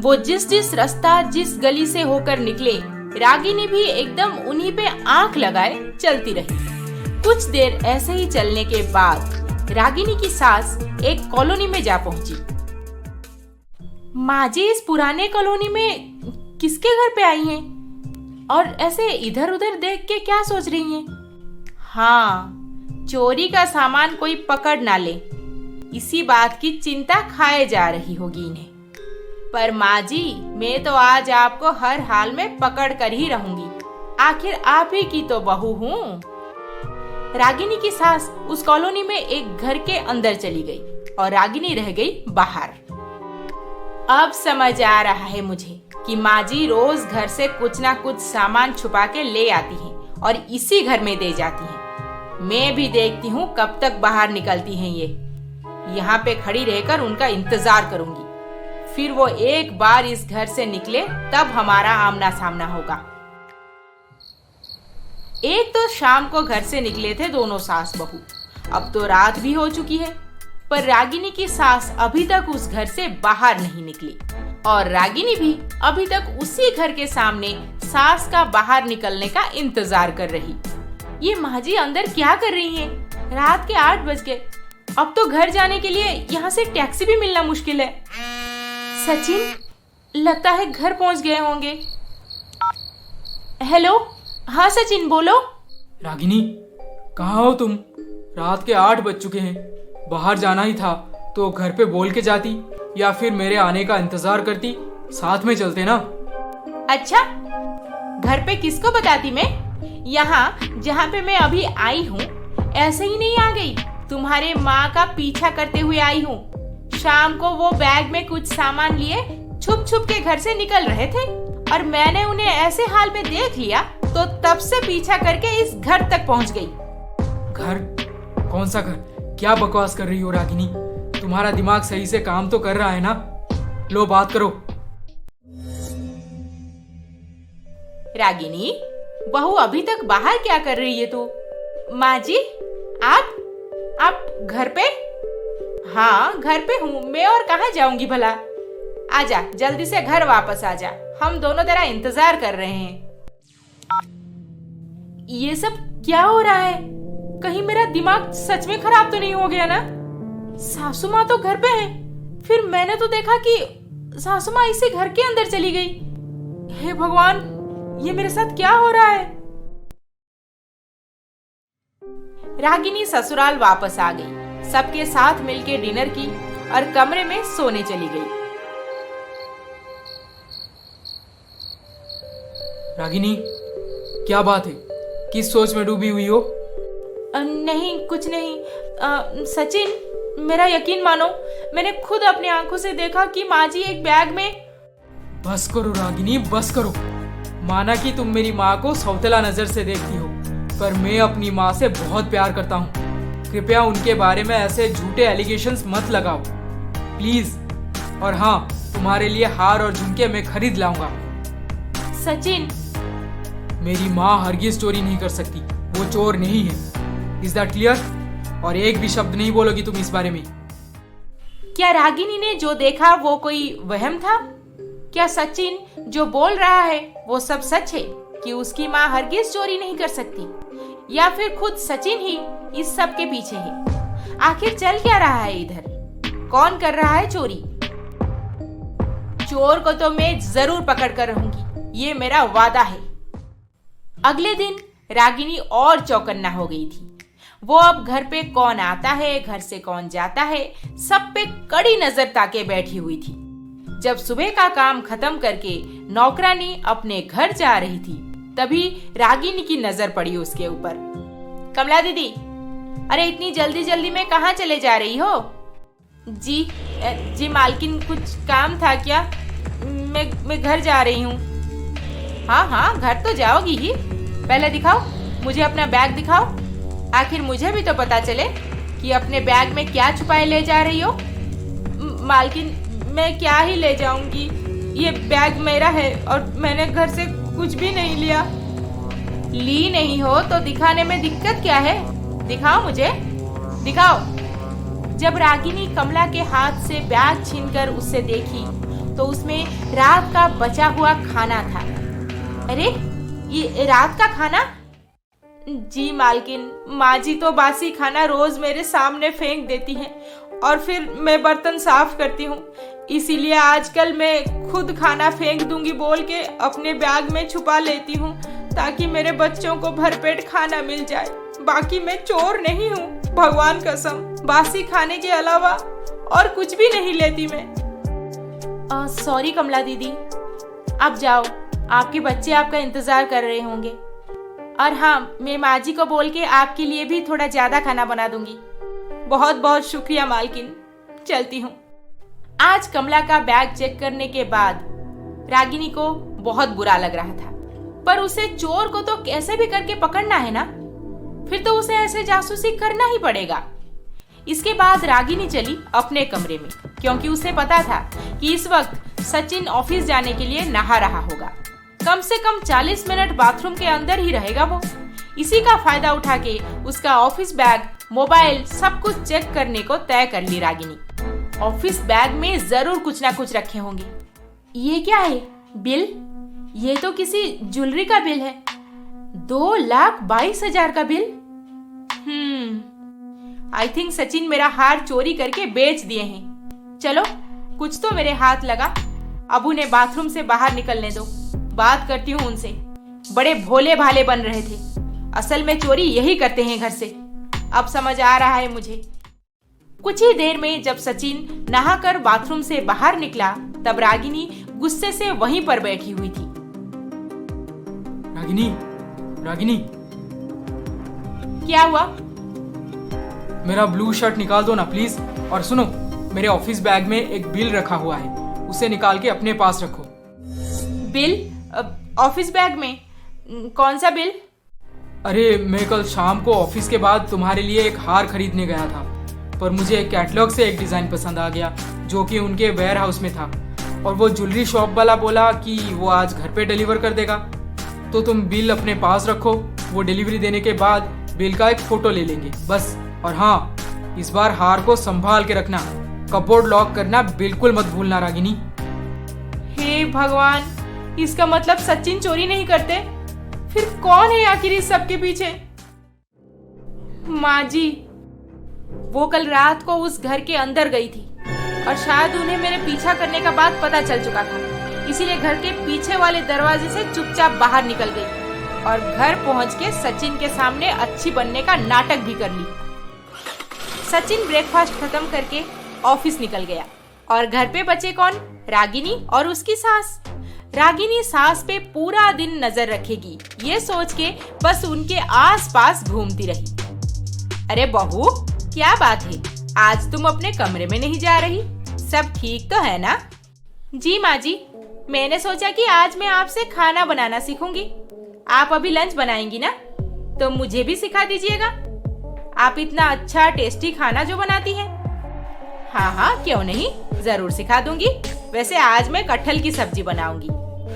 वो जिस रास्ता, जिस गली से होकर निकले, रागिनी भी एकदम उन्हीं पे आंख लगाए चलती रही। कुछ देर ऐसे ही चलने के बाद रागिनी की सास एक कॉलोनी में जा पहुंची। माँ जी इस पुराने कॉलोनी में किसके घर पे आई हैं? और ऐसे इधर उधर देख के क्या सोच रही हैं? हाँ, चोरी का सामान कोई पकड़ ना ले, इसी बात की चिंता खाए जा रही होगी इन्हें। पर माँ जी, मैं तो आज आपको हर हाल में पकड़ कर ही रहूंगी, आखिर आप ही की तो बहू हूँ। रागिनी की सास उस कॉलोनी में एक घर के अंदर चली गई और रागिनी रह गई बाहर। अब समझ आ रहा है मुझे कि माँ जी रोज घर से कुछ ना कुछ सामान छुपा के ले आती हैं और इसी घर में दे जाती हैं। मैं भी देखती हूँ कब तक बाहर निकलती हैं ये। यहाँ पे खड़ी रहकर उनका इंतजार करूंगी, फिर वो एक बार इस घर से निकले तब हमारा आमना सामना होगा। एक तो शाम को घर से निकले थे दोनों सास बहू, अब तो रात भी हो चुकी है, पर रागिनी की सास अभी तक उस घर से बाहर नहीं निकली और रागिनी भी अभी तक उसी घर के सामने सास का बाहर निकलने का इंतजार कर रही। ये माँ जी अंदर क्या कर रही हैं? रात के 8 बज गए। अब तो घर जाने के लिए यहाँ से टैक्सी भी मिलना मुश्किल है। सचिन, लगता है घर पहुँच गए होंगे। हेलो, हाँ सचिन बोलो। रागिनी, कहाँ हो तुम? रात के 8 बज चुके हैं। बाहर जाना ही था तो घर पे बोल के जाती या फिर मेरे आने का इंतजार करती, साथ में चलते ना। अच्छा, घर पे किसको बताती मैं? यहाँ जहाँ पे मैं अभी आई हूँ ऐसे ही नहीं आ गई, तुम्हारे माँ का पीछा करते हुए आई हूँ। शाम को वो बैग में कुछ सामान लिए छुप छुप के घर से निकल रहे थे और मैंने उन्हें ऐसे हाल में देख लिया तो तब से पीछा करके इस घर तक पहुँच गई। घर? कौन सा घर? क्या बकवास कर रही हो रागिनी? तुम्हारा दिमाग सही से काम तो कर रहा है ना? लो बात करो। रागिनी, बहू अभी तक बाहर क्या कर रही है तू? माँ जी, आप घर पे? हाँ घर पे हूँ मैं, और कहाँ जाऊंगी भला। आजा, जल्दी से घर वापस आजा, हम दोनों तेरा इंतजार कर रहे हैं। ये सब क्या हो रहा है? कहीं मेरा दिमाग सच में खराब तो नहीं हो गया ना? सासू माँ तो घर पे है, फिर मैंने तो देखा कि सासू माँ इसी घर के अंदर चली गई। हे भगवान, ये मेरे साथ क्या हो रहा है? रागिनी ससुराल वापस आ गई, सबके साथ मिलके डिनर की और कमरे में सोने चली गई। रागिनी, क्या बात है? किस सोच में डूबी हुई हो? नहीं कुछ नहीं। सचिन, मेरा यकीन मानो, मैंने खुद अपनी आंखों से देखा कि माँ जी एक बैग में। बस करो रागिनी, बस करो। माना कि तुम मेरी माँ को सौतेला नजर से देखती हो, पर मैं अपनी माँ से बहुत प्यार करता हूँ। कृपया उनके बारे में ऐसे झूठे एलिगेशंस मत लगाओ प्लीज। और हाँ, तुम्हारे लिए हार और झुमके मैं खरीद लाऊंगा। सचिन, मेरी माँ हरगिज चोरी नहीं कर सकती, वो चोर नहीं है। Is that clear? और एक भी शब्द नहीं बोलोगी तुम इस बारे में। क्या रागिनी ने जो देखा वो कोई वहम था? क्या सचिन जो बोल रहा है वो सब सच है कि उसकी माँ हरगिज चोरी नहीं कर सकती, या फिर खुद सचिन ही इस सब के पीछे है? आखिर चल क्या रहा है इधर? कौन कर रहा है चोरी? चोर को तो मैं जरूर पकड़ कर रहूंगी, ये मेरा वादा है। अगले दिन रागिनी और चौकन्ना हो गई थी। वो अब घर पे कौन आता है, घर से कौन जाता है, सब पे कड़ी नजर ताके बैठी हुई थी। जब सुबह का काम खत्म करके नौकरानी अपने घर जा रही थी, तभी रागिनी की नजर पड़ी उसके ऊपर। कमला दीदी, अरे इतनी जल्दी जल्दी में कहाँ चले जा रही हो? जी मालकिन, कुछ काम था क्या? मैं घर जा रही हूँ। हाँ घर तो जाओगी ही, पहले दिखाओ मुझे अपना बैग दिखाओ। आखिर मुझे भी तो पता चले कि अपने बैग में क्या छुपाए ले जा रही हो। मालकिन, मैं क्या ही ले जाऊंगी, ये बैग मेरा है और मैंने घर से कुछ भी नहीं लिया। ली नहीं हो तो दिखाने में दिक्कत क्या है? दिखाओ मुझे, दिखाओ। जब रागिनी कमला के हाथ से बैग छीनकर उससे देखी तो उसमें रात का बचा हुआ खाना था। अरे ये रात का खाना? जी मालकिन, माँ जी तो बासी खाना रोज मेरे सामने फेंक देती हैं और फिर मैं बर्तन साफ करती हूँ, इसीलिए आजकल मैं खुद खाना फेंक दूंगी बोल के अपने बैग में छुपा लेती हूँ ताकि मेरे बच्चों को भरपेट खाना मिल जाए। बाकी मैं चोर नहीं हूँ, भगवान कसम, बासी खाने के अलावा और कुछ भी नहीं लेती मैं। सॉरी कमला दीदी, आप जाओ, आपके बच्चे आपका इंतजार कर रहे होंगे। और हाँ, मैं माँ जी को बोल के आपके लिए भी थोड़ा ज्यादा खाना बना दूंगी। बहुत बहुत शुक्रिया मालकिन, चलती हूँ। आज कमला का बैग चेक करने के बाद रागिनी को बहुत बुरा लग रहा था, पर उसे चोर को तो कैसे भी करके पकड़ना है ना, फिर तो उसे ऐसे जासूसी करना ही पड़ेगा। इसके बाद रागिनी चली अपने कमरे में, क्योंकि उसे पता था कि इस वक्त सचिन ऑफिस जाने के लिए नहा रहा होगा। कम से कम 40 मिनट बाथरूम के अंदर ही रहेगा वो, इसी का फायदा उठा के उसका ऑफिस बैग, मोबाइल सब कुछ चेक करने को तय कर ली रागिनी। ऑफिस बैग में जरूर कुछ ना कुछ रखे होंगे। ये क्या है? बिल? ये तो किसी ज्वेलरी का बिल है। 2,22,000 का बिल। आई थिंक सचिन मेरा हार चोरी करके बेच दिए हैं। चलो कुछ तो मेरे हाथ लगा। अब उन्हें बाथरूम से बाहर निकलने दो, बात करती हूँ उनसे। बड़े भोले भाले बन रहे थे, असल में चोरी यही करते हैं घर से। अब समझ आ रहा है मुझे। कुछ ही देर में जब सचिन नहाकर बाथरूम से बाहर निकला तब रागिनी गुस्से से वहीं पर बैठी हुई थी। रागिनी, रागिनी, क्या हुआ? मेरा ब्लू शर्ट निकाल दो ना प्लीज। और सुनो, मेरे ऑफिस बैग में एक बिल रखा हुआ है, उसे निकाल के अपने पास रखो। बिल? ऑफिस बैग में? कौन सा बिल? अरे मैं कल शाम को ऑफिस के बाद तुम्हारे लिए एक हार खरीदने गया था, पर मुझे एक कैटलॉग से एक डिजाइन पसंद आ गया जो कि उनके वेयर हाउस में था, और वो ज्वेलरी शॉप वाला बोला कि वो आज घर पे डिलीवर कर देगा। तो तुम बिल अपने पास रखो, वो डिलीवरी देने के बाद बिल का एक फोटो ले लेंगे बस। और हाँ, इस बार हार को संभाल के रखना, कपबोर्ड लॉक करना बिल्कुल मत भूलना रागिनी। हे भगवान, इसका मतलब सचिन चोरी नहीं करते? फिर कौन है आखिर इस सबके पीछे? माँ जी, वो कल रात को उस घर के अंदर गई थी और शायद उन्हें मेरे पीछा करने का बात पता चल चुका था, इसीलिए घर के पीछे वाले दरवाजे से चुपचाप बाहर निकल गई और घर पहुंच के सचिन के सामने अच्छी बनने का नाटक भी कर ली। सचिन ब्रेकफास्ट खत्म करके ऑफिस निकल गया और घर पे बचे कौन? रागिनी और उसकी सास। रागिनी सास पे पूरा दिन नजर रखेगी, ये सोच के बस उनके आसपास घूमती रही। अरे बहू, क्या बात है, आज तुम अपने कमरे में नहीं जा रही? सब ठीक तो है ना? जी माँ जी, मैंने सोचा कि आज मैं आपसे खाना बनाना सीखूंगी। आप अभी लंच बनाएंगी ना, तो मुझे भी सिखा दीजिएगा। आप इतना अच्छा टेस्टी खाना जो बनाती हैं। हाँ हाँ, क्यों नहीं, जरूर सिखा दूंगी। वैसे आज मैं कटहल की सब्जी बनाऊंगी।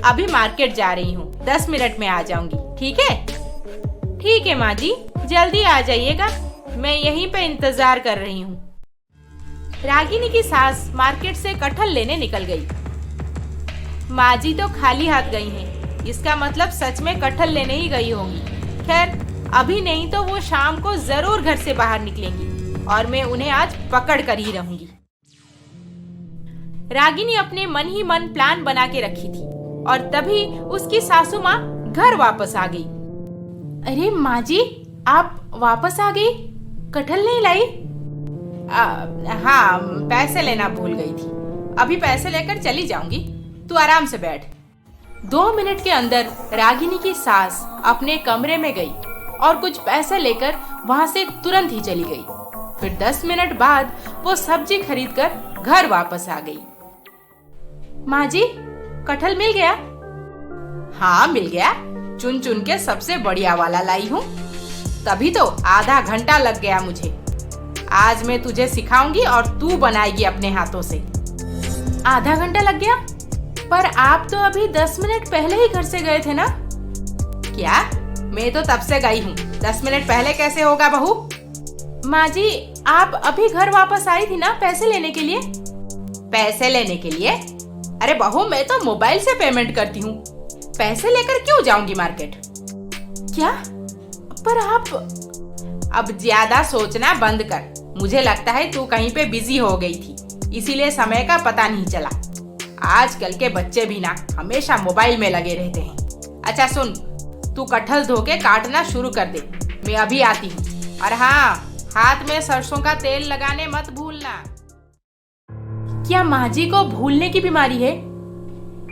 अभी मार्केट जा रही हूँ, 10 मिनट में आ जाऊंगी। ठीक है? ठीक है माँ जी, जल्दी आ जाइएगा, मैं यहीं पे इंतजार कर रही हूँ। रागिनी की सास मार्केट से कटहल लेने निकल गई। माँ जी तो खाली हाथ गई हैं, इसका मतलब सच में कटहल लेने ही गई होंगी। खैर, अभी नहीं तो वो शाम को जरूर घर से बाहर निकलेंगी और मैं उन्हें आज पकड़ कर ही रहूंगी। रागिनी अपने मन ही मन प्लान बना के रखी थी और तभी उसकी सासू माँ घर वापस आ गई। अरे माँ जी, आप वापस आ गई? कटहल नहीं लाई? हाँ, पैसे लेना भूल गई थी, अभी पैसे लेकर चली जाऊंगी, तू आराम से बैठ। 2 मिनट के अंदर रागिनी की सास अपने कमरे में गई और कुछ पैसे लेकर वहां से तुरंत ही चली गई। फिर 10 मिनट बाद वो सब्जी खरीदकर घर वापस आ गई। माँ जी, कटहल मिल गया? हाँ मिल गया, चुन चुन के सबसे बढ़िया वाला लाई हूँ, तभी तो आधा घंटा लग गया मुझे। आज मैं तुझे सिखाऊंगी और तू बनाएगी अपने हाथों से। आधा घंटा लग गया? पर आप तो अभी 10 मिनट पहले ही घर से गए थे ना? क्या? मैं तो तब से गई हूँ, 10 मिनट पहले कैसे होगा बहू? माँ जी, आप अभी घर वापस आई थी ना पैसे लेने के लिए? पैसे लेने के लिए? अरे बहू, मैं तो मोबाइल से पेमेंट करती हूँ, पैसे लेकर क्यों जाऊंगी मार्केट? क्या? पर आप... अब ज्यादा सोचना बंद कर, मुझे लगता है तू कहीं पे बिजी हो गई थी, इसीलिए समय का पता नहीं चला। आजकल के बच्चे भी ना हमेशा मोबाइल में लगे रहते हैं। अच्छा सुन, तू कटहल धो के काटना शुरू कर दे, मैं अभी आती हूँ। और हाँ, हाथ में सरसों का तेल लगाने मत भूलना। क्या माँ जी को भूलने की बीमारी है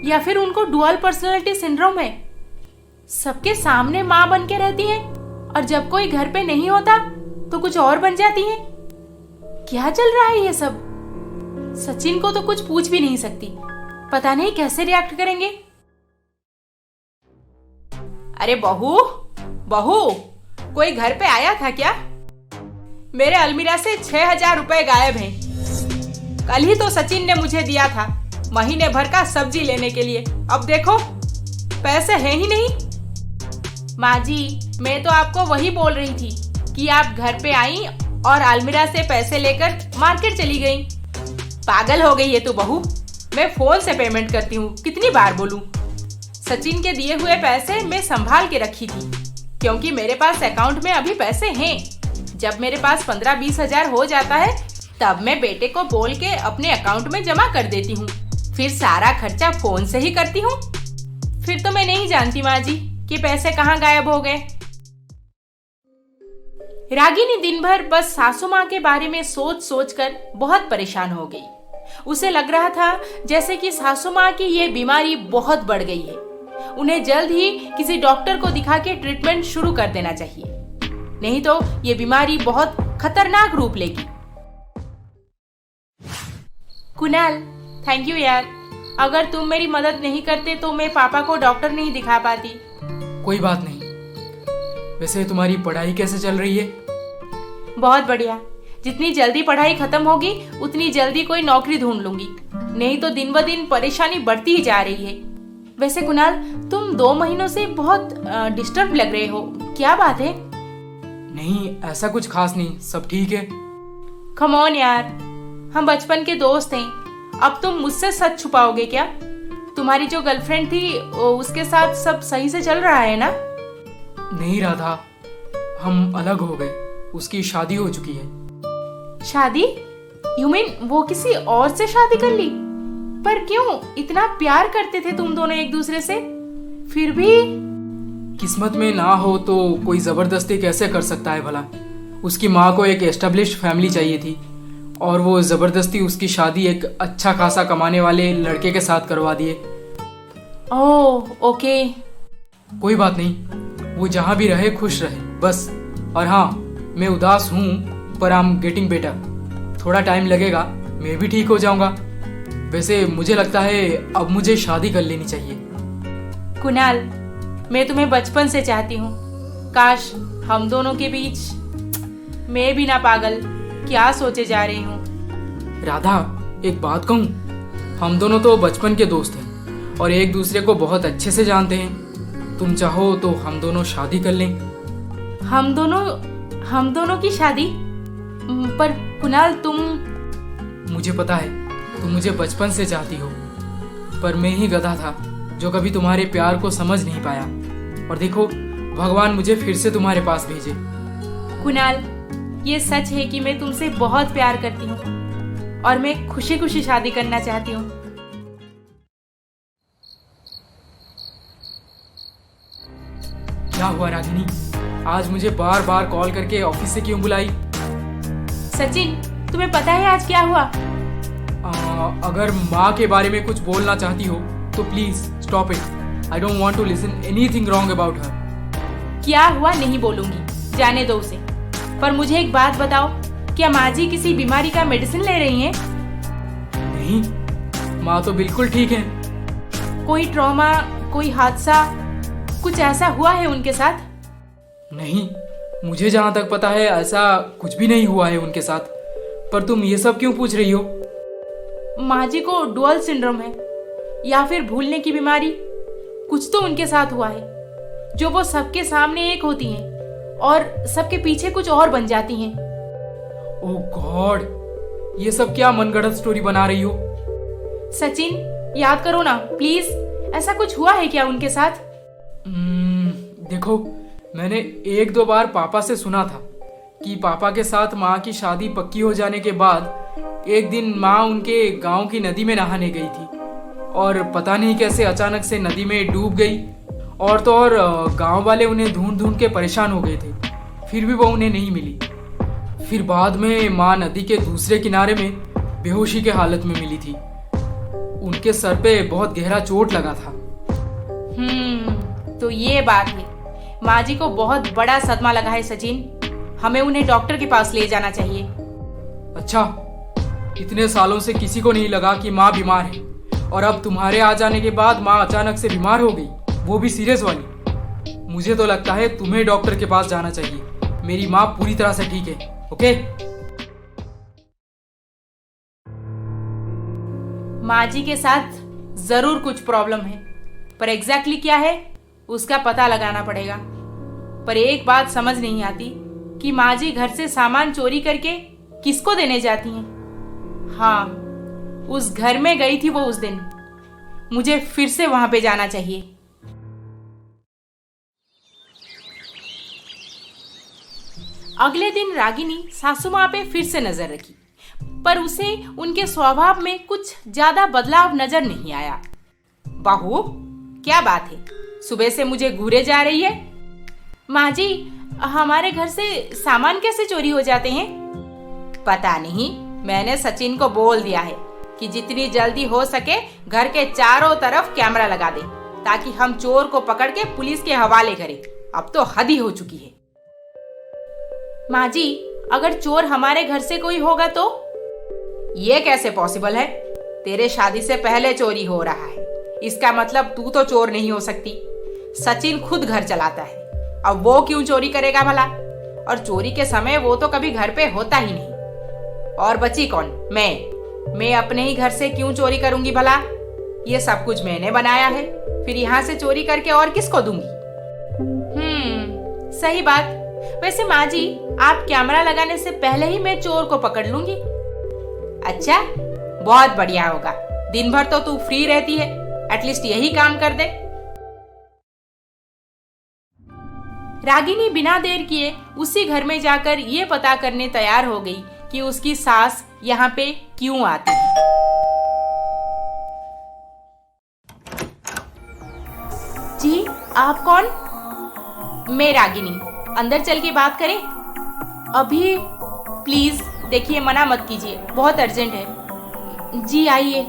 या फिर उनको डुअल पर्सनालिटी सिंड्रोम है? सबके सामने माँ बन के रहती हैं और जब कोई घर पे नहीं होता तो कुछ और बन जाती हैं। क्या चल रहा है ये सब? सचिन को तो कुछ पूछ भी नहीं सकती, पता नहीं कैसे रिएक्ट करेंगे। अरे बहू, बहू, कोई घर पे आया था क्या? मेरे अलमीरा से 6,000 रुपए गायब हैं। कल ही तो सचिन ने मुझे दिया था महीने भर का सब्जी लेने के लिए, अब देखो पैसे हैं ही नहीं। माँ जी, मैं तो आपको वही बोल रही थी कि आप घर पे आई और अलमीरा से पैसे लेकर मार्केट चली गई। पागल हो गई है तू बहू, मैं फोन से पेमेंट करती हूँ, कितनी बार बोलूं। सचिन के दिए हुए पैसे मैं संभाल के रखी थी, क्योंकि मेरे पास अकाउंट में अभी पैसे हैं। जब मेरे पास 15-20 हजार हो जाता है तब मैं बेटे को बोल के अपने अकाउंट में जमा कर देती हूँ, फिर सारा खर्चा फोन से ही करती हूँ। फिर तो मैं नहीं जानती माँ जी कि पैसे कहाँ गायब हो गए। रागिनी दिन भर बस सासू माँ के बारे में सोच सोच कर बहुत परेशान हो गई। उसे लग रहा था जैसे कि सासू माँ की ये बीमारी बहुत बढ़ गई है। उन्हें जल्द ही किसी डॉक्टर को दिखा के ट्रीटमेंट शुरू कर देना चाहिए, नहीं तो ये बीमारी बहुत खतरनाक रूप लेगी। कुणाल, थैंक यू यार। अगर तुम मेरी मदद नहीं करते तो मैं पापा को डॉक्टर नहीं दिखा पाती। कोई बात नहीं। वैसे तुम्हारी पढ़ाई कैसे चल रही है? बहुत बढ़िया। जितनी जल्दी पढ़ाई खत्म होगी उतनी जल्दी कोई नौकरी ढूंढ लूंगी, नहीं तो दिन ब दिन परेशानी बढ़ती ही जा रही है। वैसे कुणाल, तुम 2 महीनों से बहुत डिस्टर्ब लग रहे हो, क्या बात है? नहीं, ऐसा कुछ खास नहीं, सब ठीक है। कम ऑन यार, हम बचपन के दोस्त हैं। अब तुम मुझसे सच छुपाओगे क्या? तुम्हारी जो गर्लफ्रेंड थी उसके साथ सब सही से चल रहा है ना? नहीं राधा, हम अलग हो गए, उसकी शादी हो चुकी है। शादी? यू मीन वो किसी और से शादी कर ली? पर क्यों? इतना प्यार करते थे तुम दोनों एक दूसरे से, फिर भी? किस्मत में ना हो तो कोई जबरदस्ती कैसे कर सकता है भला। उसकी माँ को एक एस्टेब्लिश्ड फैमिली चाहिए थी और वो जबरदस्ती उसकी शादी एक अच्छा खासा कमाने वाले लड़के के साथ करवा दिए। Oh okay. कोई बात नहीं, वो जहाँ भी रहे खुश रहे बस। और हाँ, मैं उदास हूँ पर आई एम गेटिंग बेटर। थोड़ा टाइम लगेगा, मैं भी ठीक हो जाऊंगा। वैसे मुझे लगता है अब मुझे शादी कर लेनी चाहिए। कुणाल, मैं तुम्हें बचपन से चाहती हूँ। काश हम दोनों के बीच। मैं भी ना पागल, क्या सोचे जा रही हूँ। राधा, एक बात कहूँ, हम दोनों तो बचपन के दोस्त हैं और एक दूसरे को बहुत अच्छे से जानते हैं। तुम चाहो तो हम दोनों शादी कर लें। हम दोनों की शादी? पर कुणाल, तुम... मुझे पता है तुम मुझे बचपन से चाहती हो, पर मैं ही गधा था जो कभी तुम्हारे प्यार को समझ नहीं पाया। और देखो, भगवान मुझे फिर से तुम्हारे पास भेजे। कुणाल, ये सच है कि मैं तुमसे बहुत प्यार करती हूँ और मैं खुशी खुशी शादी करना चाहती हूँ। क्या हुआ रागिनी, आज मुझे बार बार कॉल करके ऑफिस से क्यों बुलाई? सचिन, तुम्हें पता है आज क्या हुआ? अगर माँ के बारे में कुछ बोलना चाहती हो तो please stop it. I don't want to listen anything wrong about her. क्या हुआ नहीं बोलूंगी, जाने दो उसे। पर मुझे एक बात बताओ, क्या माँ जी किसी बीमारी का मेडिसिन ले रही हैं? नहीं, माँ तो बिल्कुल ठीक है। कोई ट्रॉमा, कोई हादसा, कुछ ऐसा हुआ है उनके साथ? नहीं, मुझे जहाँ तक पता है ऐसा कुछ भी नहीं हुआ है उनके साथ। पर तुम ये सब क्यों पूछ रही हो? माँ जी को डुअल सिंड्रोम है या फिर भूलने की बीमारी, कुछ तो उनके साथ हुआ है जो वो सबके सामने एक होती हैं और सबके पीछे कुछ और बन जाती हैं। ओह गॉड, ये सब क्या मनगढ़ंत स्टोरी बना रही हो? सचिन, याद करो ना प्लीज, ऐसा कुछ हुआ है क्या उनके साथ? देखो, मैंने 1-2 बार पापा से सुना था कि पापा के साथ माँ की शादी पक्की हो जाने के बाद एक दिन माँ उनके गांव की नदी में नहाने गई थी और पता नहीं कैसे अचानक से नदी में डूब गई। और तो और गांव वाले उन्हें ढूंढ ढूंढ के परेशान हो गए थे, फिर भी वो उन्हें नहीं मिली। फिर बाद में माँ नदी के दूसरे किनारे में बेहोशी के हालत में मिली थी। उनके सर पे बहुत गहरा चोट लगा था। तो ये बात है, माँ जी को बहुत बड़ा सदमा लगा है सचिन। हमें उन्हें डॉक्टर के पास ले जाना चाहिए। अच्छा, इतने सालों से किसी को नहीं लगा कि माँ बीमार है और अब तुम्हारे आ जाने के बाद माँ अचानक से बीमार हो गई, वो भी सीरियस वाली। मुझे तो लगता है तुम्हें डॉक्टर के पास जाना चाहिए। मेरी माँ पूरी तरह से ठीक है। ओके? माँ जी के साथ जरूर कुछ प्रॉब्लम है, पर एग्जैक्टली क्या है उसका पता लगाना पड़ेगा। पर एक बात समझ नहीं आती कि माँ जी घर से सामान चोरी करके किसको देने जाती हैं। हाँ, उस घर में गई थी वो उस दिन। मुझे फिर से वहां पे जाना चाहिए। अगले दिन रागिनी सासू माँ पे फिर से नजर रखी, पर उसे उनके स्वभाव में कुछ ज्यादा बदलाव नजर नहीं आया। बहू, क्या बात है? सुबह से मुझे घूरे जा रही है। माँ जी, हमारे घर से सामान कैसे चोरी हो जाते हैं? पता नहीं, मैंने सचिन को बोल दिया है कि जितनी जल्दी हो सके घर के चारों तरफ कैमरा लगा दे, ताकि हम चोर को पकड़ के पुलिस के हवाले करें। अब तो हद ही हो चुकी है। माँ जी, अगर चोर हमारे घर से कोई होगा तो? ये कैसे पॉसिबल है? तेरे शादी से पहले चोरी हो रहा है, इसका मतलब तू तो चोर नहीं हो सकती। सचिन खुद घर चलाता है, अब वो क्यों चोरी करेगा भला? और चोरी के समय वो तो कभी घर पे होता ही नहीं। और बची कौन? मैं अपने ही घर से क्यों चोरी करूंगी भला? ये सब कुछ मैंने बनाया है, फिर यहाँ से चोरी करके और किसको दूंगी? सही बात। वैसे माँ जी, आप कैमरा लगाने से पहले ही मैं चोर को पकड़ लूंगी। अच्छा, बहुत बढ़िया होगा। दिन भर तो तू फ्री रहती है, एटलीस्ट यही काम कर दे। रागिनी बिना देर किए उसी घर में जाकर ये पता करने तैयार हो गई कि उसकी सास यहाँ पे क्यों आती है। जी, आप कौन? मैं रागिनी। अंदर चल के बात करें? अभी प्लीज देखिए, मना मत कीजिए, बहुत अर्जेंट है। जी आइए।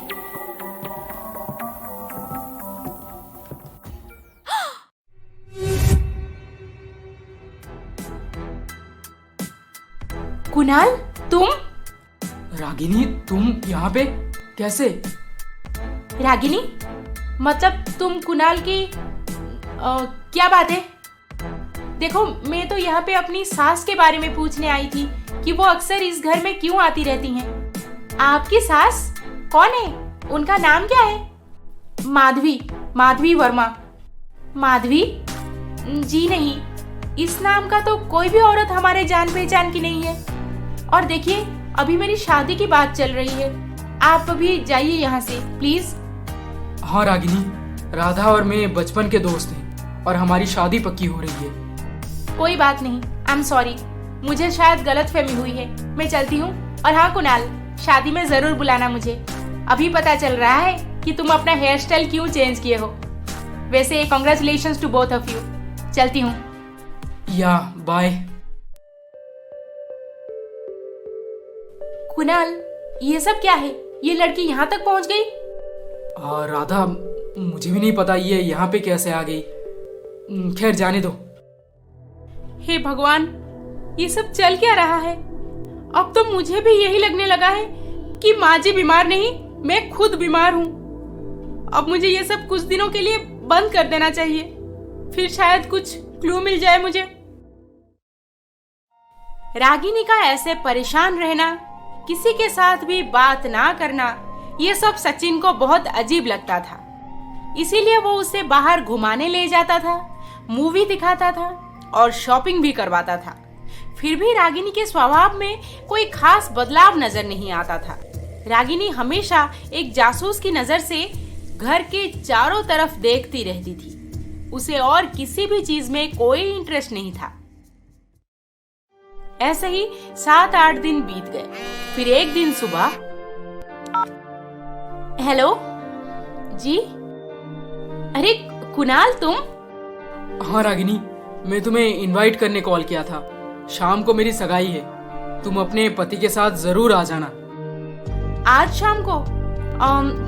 कुणाल, तुम? रागिनी, तुम यहाँ पे कैसे? रागिनी, मतलब तुम कुणाल की क्या बात है? देखो, मैं तो यहाँ पे अपनी सास के बारे में पूछने आई थी कि वो अक्सर इस घर में क्यों आती रहती हैं। आपकी सास कौन है? उनका नाम क्या है? माधवी वर्मा। माधवी? जी नहीं, इस नाम का तो कोई भी औरत हमारे जान पहचान की नहीं है। और देखिए, अभी मेरी शादी की बात चल रही है। आप अभी जाइए यहाँ से प्लीज। हाँ रागिनी, राधा और मैं बचपन के दोस्त हैं और हमारी शादी पक्की हो रही है। कोई बात नहीं, आई एम सॉरी, मुझे शायद गलतफहमी हुई है। मैं चलती हूँ। और हाँ कुणाल, शादी में जरूर बुलाना मुझे। अभी पता चल रहा है कि तुम अपना हेयर स्टाइल क्यों चेंज किए हो। वैसे congratulations to both of you. चलती हूँ। या बाय। कुणाल, ये सब क्या है? ये लड़की यहाँ तक पहुँच गई? राधा, मुझे भी नहीं पता ये यहाँ पे कैसे आ गई। खैर, जाने दो। हे भगवान, ये सब चल क्या रहा है? अब तो मुझे भी यही लगने लगा है कि माँ जी बीमार नहीं, मैं खुद बीमार हूँ। अब मुझे ये सब कुछ दिनों के लिए बंद कर देना चाहिए, फिर शायद कुछ क्लू मिल जाए मुझे। रागिनी का ऐसे परेशान रहना, किसी के साथ भी बात ना करना, ये सब सचिन को बहुत अजीब लगता था। इसीलिए वो उसे बाहर घुमाने ले जाता था, मूवी दिखाता था और शॉपिंग भी करवाता था। फिर भी रागिनी के स्वभाव में कोई खास बदलाव नजर नहीं आता था। रागिनी हमेशा एक जासूस की नजर से घर के चारों तरफ देखती रहती थी। उसे और किसी भी चीज में कोई इंटरेस्ट नहीं था। ऐसे ही 7-8 दिन बीत गए। फिर एक दिन सुबह, हेलो जी। अरे कुणाल, तुम? हाँ रागिनी, मैं तुम्हें इनवाइट करने कॉल किया था। शाम को मेरी सगाई है, तुम अपने पति के साथ जरूर आ जाना। आज शाम को?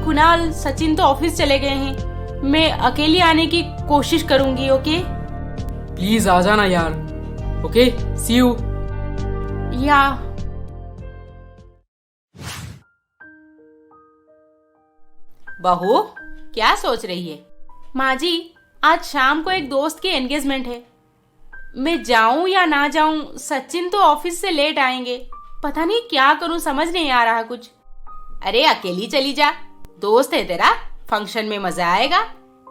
कुणाल, सचिन तो ऑफिस चले गए हैं, मैं अकेली आने की कोशिश करूंगी। ओके? प्लीज आ जाना यार। Okay, see you. या बहू, क्या सोच रही है? माँ जी, आज शाम को एक दोस्त की एंगेजमेंट है। मैं जाऊं या ना जाऊं, सचिन तो ऑफिस से लेट आएंगे। पता नहीं क्या करूं, समझ नहीं आ रहा कुछ। अरे अकेली चली जा, दोस्त है तेरा, फंक्शन में मजा आएगा।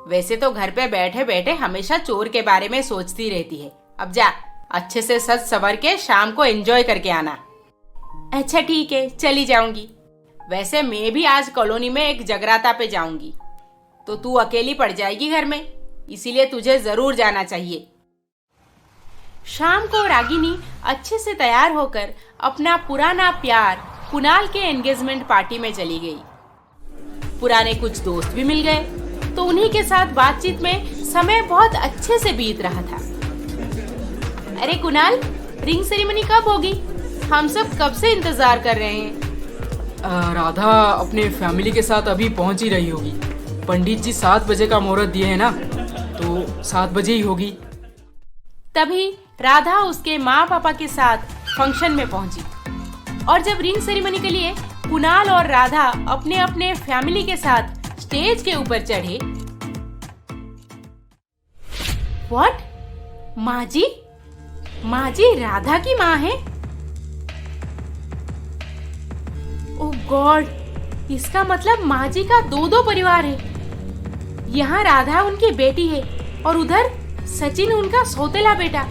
वैसे तो घर पे बैठे बैठे हमेशा चोर के बारे में सोचती रहती है, अब जा, अच्छे से सज सवर के शाम को एंजॉय करके आना। अच्छा ठीक है, चली जाऊंगी। वैसे मैं भी आज कॉलोनी में एक जगराता पे जाऊंगी, तो तू अकेली पड़ जाएगी घर में, इसीलिए तुझे जरूर जाना चाहिए। शाम को रागिनी अच्छे से तैयार होकर अपना पुराना प्यार कुणाल के एंगेजमेंट पार्टी में चली गई। पुराने कुछ दोस्त भी मिल गए, तो उन्हीं के साथ बातचीत में समय बहुत अच्छे से बीत रहा था। अरे कुणाल, रिंग सेरेमनी कब होगी? हम सब कब से इंतजार कर रहे हैं। राधा अपने फैमिली के साथ अभी पहुंच ही रही होगी। पंडित जी 7 बजे का मुहूर्त दिए हैं ना, तो 7 बजे ही होगी। तभी राधा उसके माँ पापा के साथ फंक्शन में पहुंची, और जब रिंग सेरेमनी के लिए कुणाल और राधा अपने अपने फैमिली के साथ स्टेज के ऊपर चढ़े। व्हाट? माँ जी? माँ जी राधा की माँ है? ओह गॉड, इसका मतलब माँ जी का 2 परिवार है। यहाँ राधा उनकी बेटी है और उधर सचिन उनका सौतेला बेटा।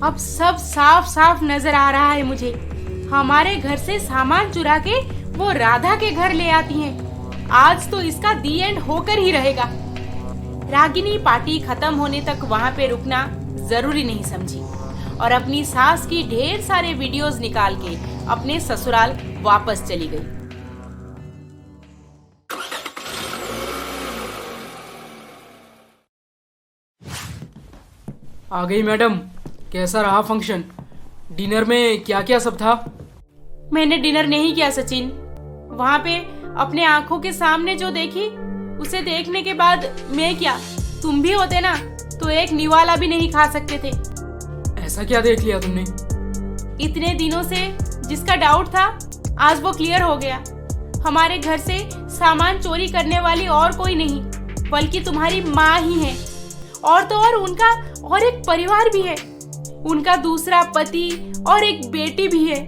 अब सब साफ साफ नजर आ रहा है मुझे। हमारे घर से सामान चुरा के वो राधा के घर ले आती हैं। आज तो इसका दी एंड होकर ही रहेगा। रागिनी पार्टी खत्म होने तक वहाँ पे रुकना जरूरी नहीं समझी और अपनी सास की ढेर सारे वीडियोस निकाल के अपने ससुराल वापस चली गई। आ गई मैडम, कैसा रहा फंक्शन? डिनर में क्या क्या सब था? मैंने डिनर नहीं किया सचिन। वहाँ पे अपने आंखों के सामने जो देखी, उसे देखने के बाद मैं क्या, तुम भी होते ना तो एक निवाला भी नहीं खा सकते थे। ऐसा क्या देख लिया तुमने? इतने दिनों से जिसका डाउट था, आज वो क्लियर हो गया। हमारे घर से सामान चोरी करने वाली और कोई नहीं बल्कि तुम्हारी माँ ही है। और तो और उनका और एक परिवार भी है, उनका दूसरा पति और एक बेटी भी है।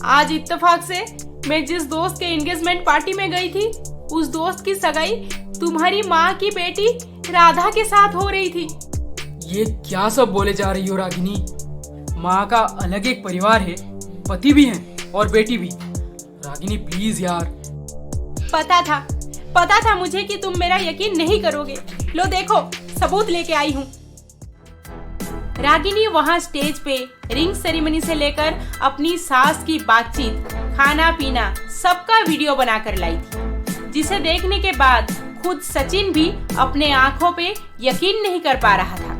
आज इत्तेफाक से मैं जिस दोस्त के एंगेजमेंट पार्टी में गई थी, उस दोस्त की सगाई तुम्हारी माँ की बेटी राधा के साथ हो रही थी। ये क्या सब बोले जा रही हो रागिनी? माँ का अलग एक परिवार है, पति भी है और बेटी भी। रागिनी प्लीज यार। पता था मुझे कि तुम मेरा यकीन नहीं करोगे। लो देखो, सबूत लेके आई हूँ। रागिनी वहाँ स्टेज पे रिंग सेरेमनी से लेकर अपनी सास की बातचीत, खाना पीना सबका वीडियो बनाकर लाई थी, जिसे देखने के बाद खुद सचिन भी अपने आंखों पे यकीन नहीं कर पा रहा था।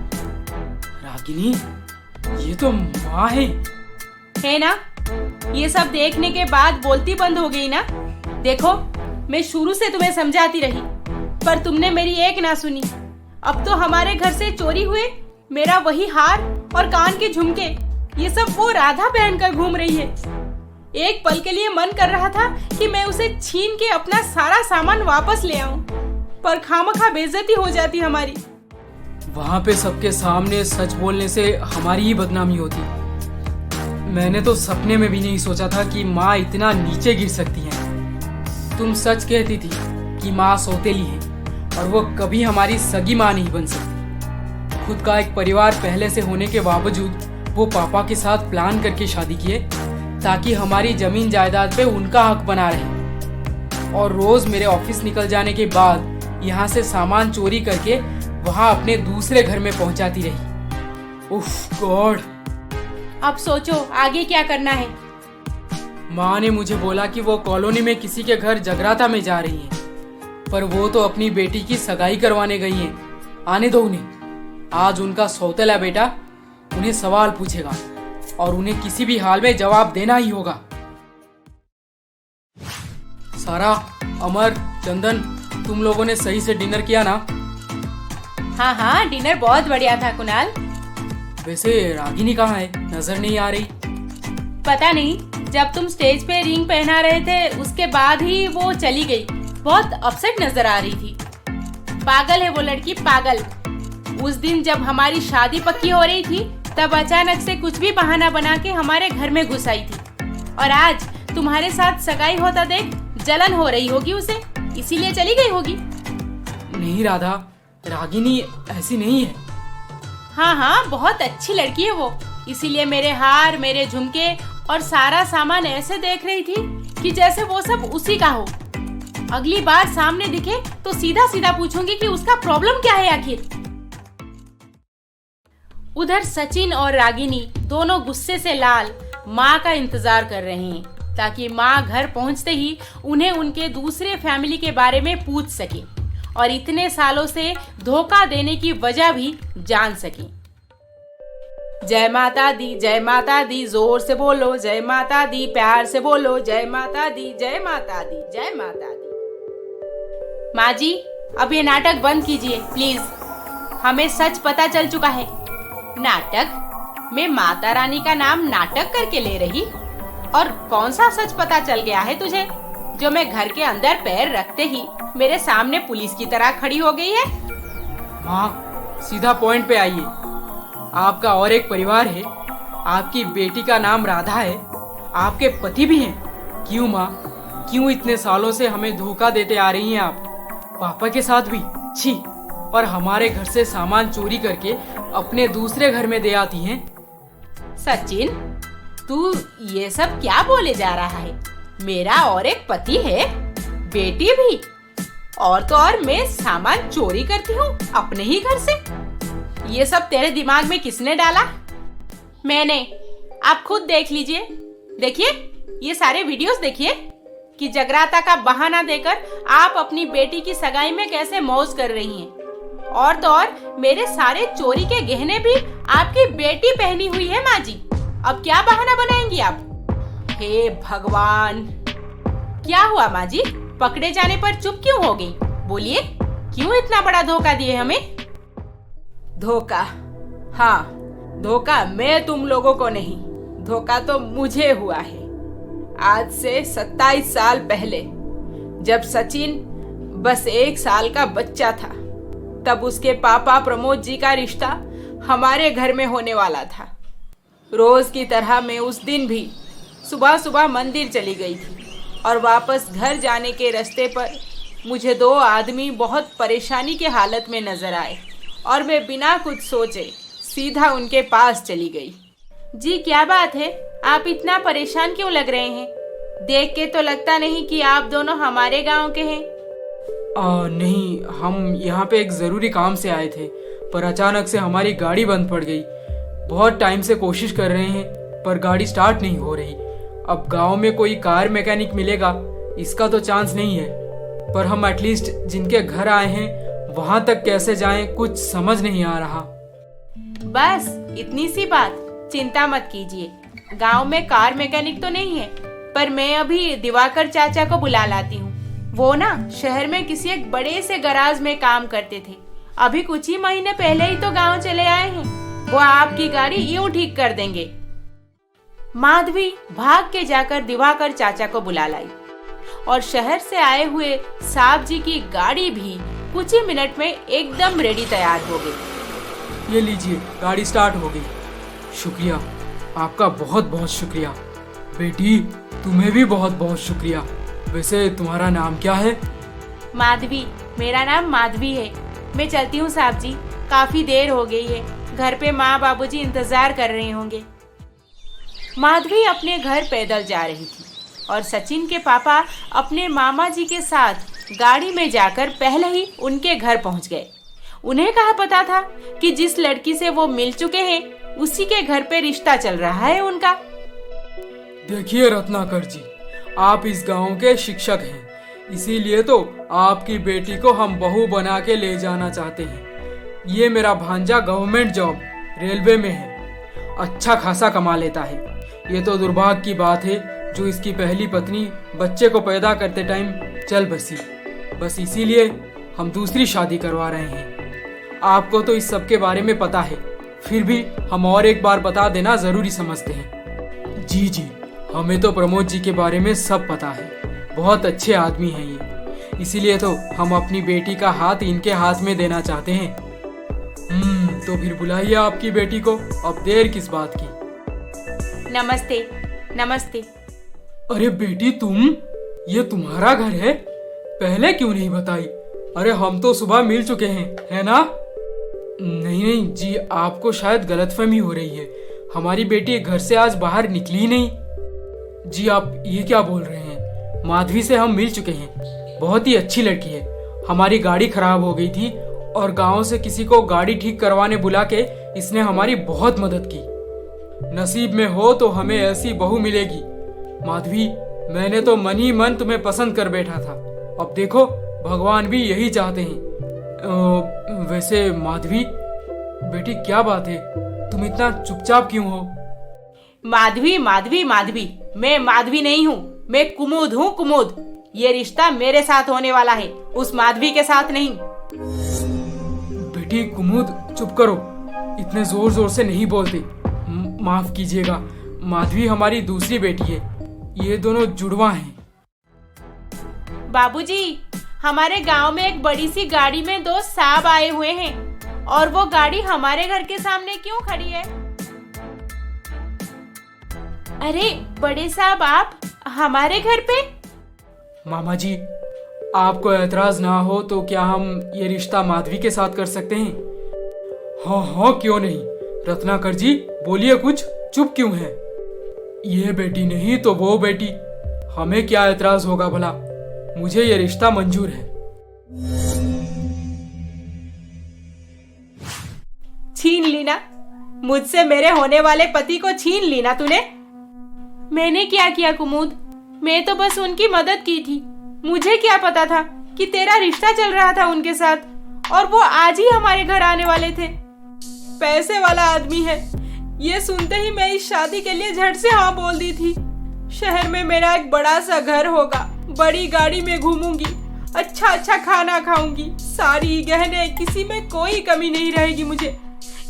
रागिनी, ये तो माँ है ना? ये सब देखने के बाद बोलती बंद हो गई ना? देखो, मैं शुरू से तुम्हें समझाती रही, पर तुमने मेरी एक ना सुनी। अब तो हमारे घर से चोरी हुए मेरा वही हार और कान के झुमके, ये सब वो राधा पहनकर घूम रही है। एक पल के लिए मन कर रहा था कि मैं उसे छीन के अपना सारा सामान वापस ले आऊं, पर खामखा बेइज्जती हो जाती हमारी। वहाँ पे सबके सामने सच बोलने से हमारी ही बदनामी होती। मैंने तो सपने में भी नहीं सोचा था कि माँ इतना नीचे गिर सकती है। तुम सच कहती थी कि माँ सौतेली है और वो कभी हमारी सगी माँ नहीं बन सकती। खुद का एक परिवार पहले से होने के बावजूद वो पापा के साथ प्लान करके शादी किए ताकि हमारी जमीन जायदाद पे उनका हक बना रहे, और रोज मेरे ऑफिस निकल जाने के बाद यहाँ से सामान चोरी करके वहाँ अपने दूसरे घर में पहुँचाती रही। उफ गॉड। अब सोचो आगे क्या करना है। माँ ने मुझे बोला कि वो कॉलोनी में किसी के घर जगराता में जा रही है, पर वो तो अपनी बेटी की सगाई करवाने गई है। आने दो उन्हें। आज उनका सौतेला बेटा उन्हें सवाल पूछेगा और उन्हें किसी भी हाल में जवाब देना ही होगा। सारा, अमर, चंदन, तुम लोगों ने सही से डिनर किया ना? हाँ, डिनर बहुत बढ़िया था कुणाल। वैसे रागिनी कहाँ है? नजर नहीं आ रही। पता नहीं, जब तुम स्टेज पे रिंग पहना रहे थे उसके बाद ही वो चली गई। बहुत अपसेट नजर आ रही थी। पागल है वो लड़की, पागल। उस दिन जब हमारी शादी पक्की हो रही थी, तब अचानक से कुछ भी बहाना बना के हमारे घर में घुस आई थी, और आज तुम्हारे साथ सगाई होता देख जलन हो रही होगी उसे, इसीलिए चली गई होगी। नहीं राधा, रागिनी ऐसी नहीं है। हाँ हाँ, बहुत अच्छी लड़की है वो, इसीलिए मेरे हार, मेरे झुमके और सारा सामान ऐसे देख रही थी कि जैसे वो सब उसी का हो। अगली बार सामने दिखे तो सीधा सीधा पूछूंगी कि उसका प्रॉब्लम क्या है आखिर। उधर सचिन और रागिनी दोनों गुस्से से लाल माँ का इंतजार कर रहे हैं ताकि माँ घर पहुँचते ही उन्हें उनके दूसरे फैमिली के बारे में पूछ सके और इतने सालों से धोखा देने की वजह भी जान सके। जय माता दी, जय माता दी, जोर से बोलो जय माता दी, प्यार से बोलो जय माता दी, जय माता दी, जय माता दी। माँ जी, अब ये नाटक बंद कीजिए प्लीज, हमें सच पता चल चुका है। नाटक? मैं माता रानी का नाम नाटक करके ले रही? और कौन सा सच पता चल गया है तुझे, जो मैं घर के अंदर पैर रखते ही मेरे सामने पुलिस की तरह खड़ी हो गई है? माँ, सीधा पॉइंट पे आइए। आपका और एक परिवार है, आपकी बेटी का नाम राधा है, आपके पति भी हैं। क्यों माँ, क्यों इतने सालों से हमें धोखा देते आ रही हैं आप? पापा के साथ भी? छी! और हमारे घर से सामान चोरी करके अपने दूसरे घर में दे आती हैं। सचिन, तू ये सब क्या बोले जा रहा है? मेरा और एक पति है, बेटी भी, और तो और मैं सामान चोरी करती हूँ अपने ही घर से। ये सब तेरे दिमाग में किसने डाला? मैंने। आप खुद देख लीजिए, देखिए ये सारे वीडियोस देखिए कि जगराता का बहाना देकर आप अपनी बेटी की सगाई में कैसे मौज कर रही हैं। और तो और मेरे सारे चोरी के गहने भी आपकी बेटी पहनी हुई है। माँ जी, अब क्या बहाना बनाएंगी आप? हे भगवान, क्या हुआ माँ जी? पकड़े जाने पर चुप क्यों हो गई? बोलिए, क्यों इतना बड़ा धोखा दिए हमें? धोखा? हाँ, धोखा मैं तुम लोगों को नहीं, धोखा तो मुझे हुआ है। आज से 27 साल पहले जब सचिन बस 1 साल का बच्चा था, तब उसके पापा प्रमोद जी का रिश्ता हमारे घर में होने वाला था। रोज की तरह मैं उस दिन भी सुबह सुबह मंदिर चली गई थी और वापस घर जाने के रास्ते पर मुझे 2 आदमी बहुत परेशानी के हालत में नजर आए और मैं बिना कुछ सोचे सीधा उनके पास चली गई। जी क्या बात है, आप इतना परेशान क्यों लग रहे हैं? देख के तो लगता नहीं कि आप दोनों हमारे गांव के हैं। नहीं, हम यहाँ पे एक ज़रूरी काम से आए थे, पर अचानक से हमारी गाड़ी बंद पड़ गई। बहुत टाइम से कोशिश कर रहे हैं पर गाड़ी स्टार्ट नहीं हो रही। अब गांव में कोई कार मैकेनिक मिलेगा इसका तो चांस नहीं है, पर हम एटलीस्ट जिनके घर आए हैं वहां तक कैसे जाएं कुछ समझ नहीं आ रहा। बस इतनी सी बात, चिंता मत कीजिए। गांव में कार मैकेनिक तो नहीं है, पर मैं अभी दिवाकर चाचा को बुला लाती हूँ। वो ना शहर में किसी एक बड़े से गराज में काम करते थे, अभी कुछ ही महीने पहले ही तो गांव चले आए हैं। वो आपकी गाड़ी यूं ठीक कर देंगे। माधवी भाग के जाकर दिवाकर चाचा को बुला लाई और शहर से आए हुए साहब जी की गाड़ी भी कुछ ही मिनट में एकदम रेडी तैयार हो गई। ये लीजिए, गाड़ी स्टार्ट हो गई। शुक्रिया, आपका बहुत बहुत शुक्रिया। बेटी, तुम्हें भी बहुत बहुत शुक्रिया। वैसे तुम्हारा नाम क्या है? माधवी। मेरा नाम माधवी है। मैं चलती हूँ साहब जी, काफी देर हो गई है, घर पे माँ बाबूजी इंतजार कर रहे होंगे। माधवी अपने घर पैदल जा रही थी और सचिन के पापा अपने मामा जी के साथ गाड़ी में जाकर पहले ही उनके घर पहुंच गए। उन्हें कहाँ पता था कि जिस लड़की से वो मिल चुके हैं उसी के घर पे रिश्ता चल रहा है उनका। देखिए रत्नाकर जी, आप इस गांव के शिक्षक हैं, इसीलिए तो आपकी बेटी को हम बहू बना के ले जाना चाहते हैं। ये मेरा भांजा गवर्नमेंट जॉब रेलवे में है, अच्छा खासा कमा लेता है। ये तो दुर्भाग्य की बात है जो इसकी पहली पत्नी बच्चे को पैदा करते टाइम चल बसी, बस इसीलिए हम दूसरी शादी करवा रहे हैं। आपको तो इस सब के बारे में पता है, फिर भी हम और एक बार बता देना जरूरी समझते हैं। जी जी, हमें तो प्रमोद जी के बारे में सब पता है, बहुत अच्छे आदमी हैं ये, इसीलिए तो हम अपनी बेटी का हाथ इनके हाथ में देना चाहते हैं। तो फिर बुलाइए आपकी बेटी को, अब देर किस बात की। नमस्ते। नमस्ते। अरे बेटी तुम, ये तुम्हारा घर है? पहले क्यों नहीं बताई? अरे हम तो सुबह मिल चुके हैं, है ना? नहीं नहीं जी, आपको शायद गलतफहमी हो रही है। हमारी बेटी घर से आज बाहर निकली ही नहीं। जी आप ये क्या बोल रहे हैं? माधवी से हम मिल चुके हैं, बहुत ही अच्छी लड़की है। हमारी गाड़ी खराब हो गई थी और गांव से किसी को गाड़ी ठीक करवाने बुला के इसने हमारी बहुत मदद की। नसीब में हो तो हमें ऐसी बहू मिलेगी। माधवी, मैंने तो मन ही मन तुम्हें पसंद कर बैठा था। अब देखो, भगवान भी यही चाहते हैं। वैसे माधवी बेटी, क्या बात है, तुम इतना चुपचाप क्यों हो? माधवी माधवी माधवी, मैं माधवी नहीं हूँ, मैं कुमुद हूँ, कुमुद। ये रिश्ता मेरे साथ होने वाला है, उस माधवी के साथ नहीं। बेटी कुमुद, चुप करो, इतने जोर जोर से नहीं बोलते। माफ कीजिएगा, माधवी हमारी दूसरी बेटी है, ये दोनों जुड़वा हैं। बाबूजी, हमारे गांव में एक बड़ी सी गाड़ी में 2 सांप आए हुए हैं और वो गाड़ी हमारे घर के सामने क्यों खड़ी है? अरे बड़े साहब, आप हमारे घर पे? मामा जी, आपको एतराज ना हो तो क्या हम ये रिश्ता माधवी के साथ कर सकते हैं? हाँ हाँ, क्यों नहीं। रत्नाकर जी, बोलिए कुछ, चुप क्यों है? ये बेटी नहीं तो वो बेटी, हमें क्या एतराज होगा भला। मुझे ये रिश्ता मंजूर है। छीन ली ना मुझसे, मेरे होने वाले पति को छीन ली ना तूने। मैंने क्या किया कुमुद? मैं तो बस उनकी मदद की थी। मुझे क्या पता था कि तेरा रिश्ता चल रहा था उनके साथ, और वो आज ही हमारे घर आने वाले थे। पैसे वाला आदमी है, ये सुनते ही मैं इस शादी के लिए झट से हाँ बोल दी थी। शहर में मेरा एक बड़ा सा घर होगा, बड़ी गाड़ी में घूमूंगी, अच्छा अच्छा खाना खाऊंगी, सारी गहने, किसी में कोई कमी नहीं रहेगी मुझे।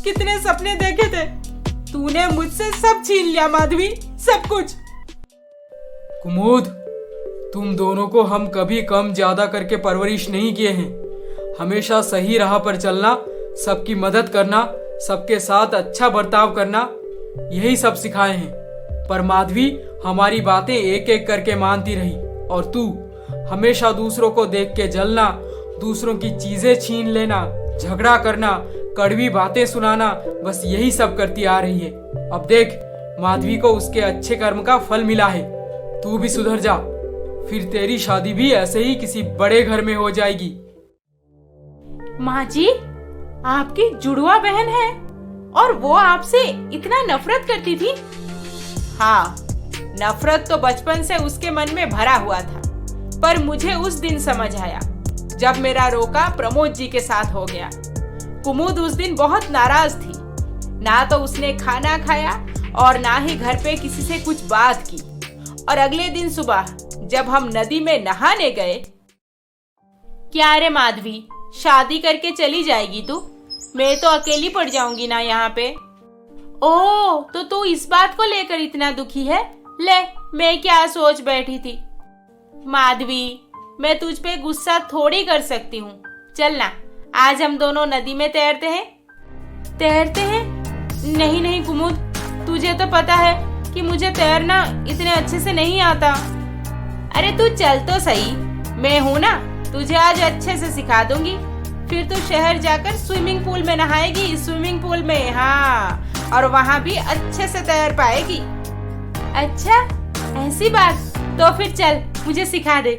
कितने सपने देखे थे, तूने मुझसे सब छीन लिया माधवी, सब कुछ। कुमुद, तुम दोनों को हम कभी कम ज्यादा करके परवरिश नहीं किए हैं। हमेशा सही राह पर चलना, सबकी मदद करना, सबके साथ अच्छा बर्ताव करना, यही सब सिखाए हैं। पर माधवी हमारी बातें एक एक करके मानती रही, और तू हमेशा दूसरों को देख के जलना, दूसरों की चीजें छीन लेना, झगड़ा करना, कड़वी बातें सुनाना, बस यही सब करती आ रही है। अब देख, माधवी को उसके अच्छे कर्म का फल मिला है। तू भी सुधर जा, फिर तेरी शादी भी ऐसे ही किसी बड़े घर में हो जाएगी। माँ जी, आपकी जुड़वा बहन है और वो आपसे इतना नफरत करती थी? हाँ, नफरत तो बचपन से उसके मन में भरा हुआ था, पर मुझे उस दिन समझ आया जब मेरा रोका प्रमोद जी के साथ हो गया। कुमुद उस दिन बहुत नाराज थी, ना तो उसने खाना खाया और ना ही घर पे किसी से कुछ बात की। और अगले दिन सुबह जब हम नदी में नहाने गए। क्या रे माधवी, शादी करके चली जाएगी तू? मैं तो अकेली पड़ जाऊंगी ना यहाँ पे। ओह, तो तू इस बात को लेकर इतना दुखी है? ले, मैं क्या सोच बैठी थी। माधवी, मैं तुझ पे गुस्सा थोड़ी कर सकती हूँ। चल ना, आज हम दोनों नदी में तैरते हैं। तैरते हैं? नहीं नहीं कुमुद, तुझे तो पता है कि मुझे तैरना इतने अच्छे से नहीं आता। अरे तू चल तो सही, मैं हूँ ना, तुझे आज अच्छे से सिखा दूंगी। फिर तू शहर जाकर स्विमिंग पूल में नहाएगी, स्विमिंग पूल में, हाँ, और वहाँ भी अच्छे से तैर पाएगी। अच्छा, ऐसी बात? तो फिर चल, मुझे सिखा दे।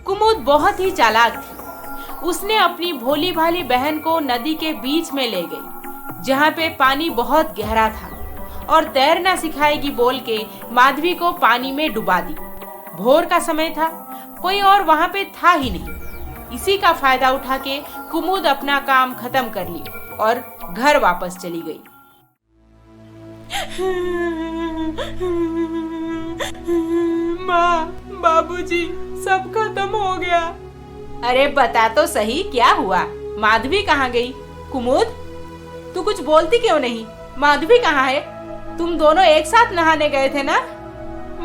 कुमुद बहुत ही चालाक थी। उसने अपनी भोली भाली बहन को नदी के बीच में ले गई, जहाँ पे पानी बहुत गहरा था, और तैरना सिखाएगी बोल के माधवी को पानी में डुबा दी। भोर का समय था, कोई और वहाँ पे था ही नहीं। इसी का फायदा उठा के कुमुद अपना काम खत्म कर ली और घर वापस चली गई। माँ, बाबूजी, सब खत्म हो गया। अरे बता तो सही, क्या हुआ? माधवी कहाँ गई? कुमुद, तू कुछ बोलती क्यों नहीं? माधवी कहाँ है? तुम दोनों एक साथ नहाने गए थे ना?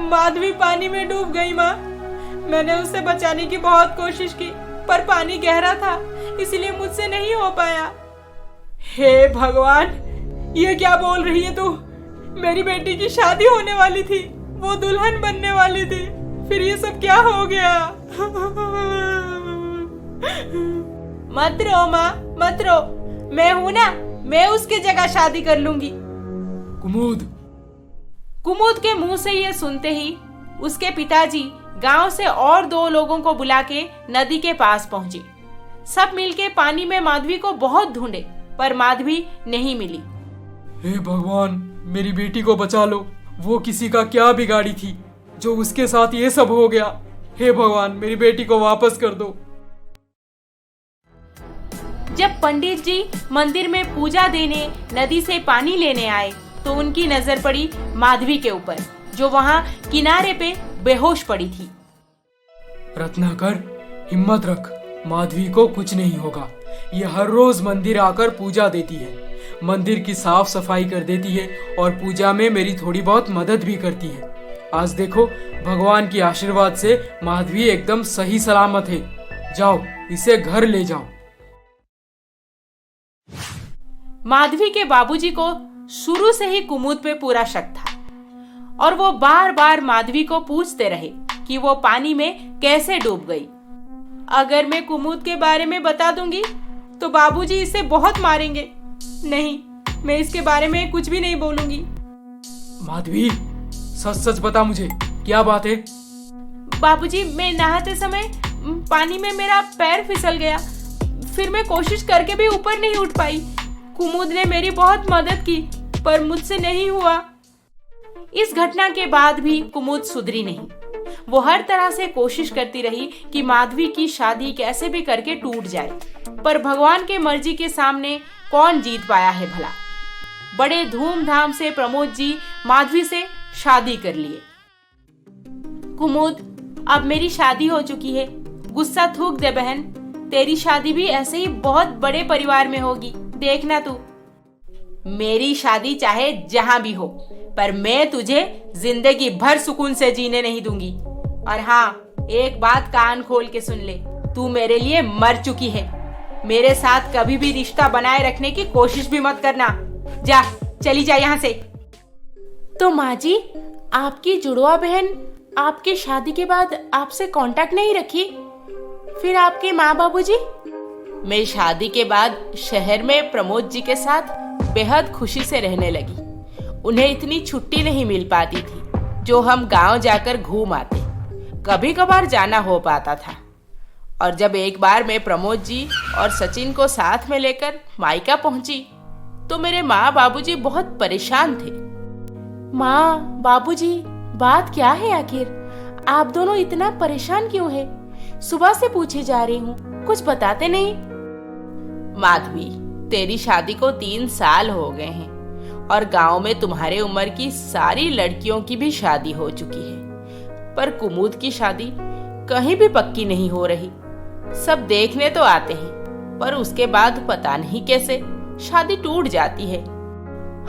माधवी पानी में डूब गई माँ। मैंने उसे बचाने की बहुत कोशिश की, पर पानी गहरा था, इसलिए मुझसे नहीं हो पाया। हे भगवान, ये क्या बोल रही है तू? मेरी बेटी की शादी होने वाली थी, वो दुल्हन बनने वाली थी, फिर ये सब क्या हो गया? मत रो माँ, मत रो। मैं हूं ना, मैं उसके जगह शादी कर लूंगी। कुमुद, कुमुद के मुंह से ये सुनते ही उसके पिताजी गांव से और 2 लोगों को बुला के नदी के पास पहुंचे। सब मिलके पानी में माधवी को बहुत ढूंढे, पर माधवी नहीं मिली। हे भगवान, मेरी बेटी को बचा लो। वो किसी का क्या बिगाड़ी थी जो उसके साथ ये सब हो गया। हे भगवान, मेरी बेटी को वापस कर दो। जब पंडित जी मंदिर में पूजा देने नदी से पानी लेने आए तो उनकी नजर पड़ी माधवी के ऊपर, जो वहां किनारे पे बेहोश पड़ी थी। रत्नाकर, हिम्मत रख, माधवी को कुछ नहीं होगा। ये हर रोज मंदिर आकर पूजा देती है, मंदिर की साफ सफाई कर देती है और पूजा में मेरी थोड़ी बहुत मदद भी करती है। आज देखो, भगवान की आशीर्वाद से माधवी एकदम सही सलामत है। जाओ, इसे घर ले जाओ। माधवी के बाबूजी को शुरू से ही कुमुद पे पूरा शक था और वो बार बार माधवी को पूछते रहे कि वो पानी में कैसे डूब गई। अगर मैं कुमुद के बारे में बता दूंगी तो बाबूजी इसे बहुत मारेंगे। नहीं, मैं इसके बारे में कुछ भी नहीं बोलूंगी। माधवी, सच सच बता मुझे, क्या बात है? बाबूजी, मैं नहाते समय पानी में मेरा पैर फिसल गया, फिर मैं कोशिश करके भी ऊपर नहीं उठ पाई। कुमुद ने मेरी बहुत मदद की, पर मुझसे नहीं हुआ। इस घटना के बाद भी कुमुद सुधरी नहीं। वो हर तरह से कोशिश करती रही कि माधवी की शादी कैसे भी करके टूट जाए, पर भगवान के मर्जी के सामने कौन जीत पाया है भला। बड़े धूमधाम से प्रमोद जी माधवी से शादी कर लिए। कुमुद, अब मेरी शादी हो चुकी है, गुस्सा थूक दे बहन। तेरी शादी भी ऐसे ही बहुत बड़े परिवार में होगी, देखना तू। मेरी शादी चाहे जहां भी हो, पर मैं तुझे जिंदगी भर सुकून से जीने नहीं दूंगी। और हाँ, एक बात कान खोल के सुन ले, तू मेरे लिए मर चुकी है। मेरे साथ कभी भी रिश्ता बनाए रखने की कोशिश भी मत करना। जा, चली जा यहाँ से। तो माँ जी, आपकी जुड़वा बहन आपकी शादी के बाद आपसे कांटेक्ट नहीं रखी? फिर आपके माँ बाबूजी? मैं शादी के बाद शहर में प्रमोद जी के साथ बेहद खुशी से रहने लगी। उन्हें इतनी छुट्टी नहीं मिल पाती थी जो हम गांव जाकर घूम आते। कभी कभार जाना हो पाता था। और जब एक बार मैं प्रमोद जी और सचिन को साथ में लेकर मायका पहुंची तो मेरे माँ बाबूजी बहुत परेशान थे। माँ, बाबूजी, बात क्या है आखिर? आप दोनों इतना परेशान क्यों है? सुबह से पूछे जा रही हूँ, कुछ बताते नहीं। माधवी, तेरी शादी को 3 साल हो गए हैं और गांव में तुम्हारे उम्र की सारी लड़कियों की भी शादी हो चुकी है, पर कुमुद की शादी कहीं भी पक्की नहीं हो रही। सब देखने तो आते हैं, पर उसके बाद पता नहीं कैसे शादी टूट जाती है।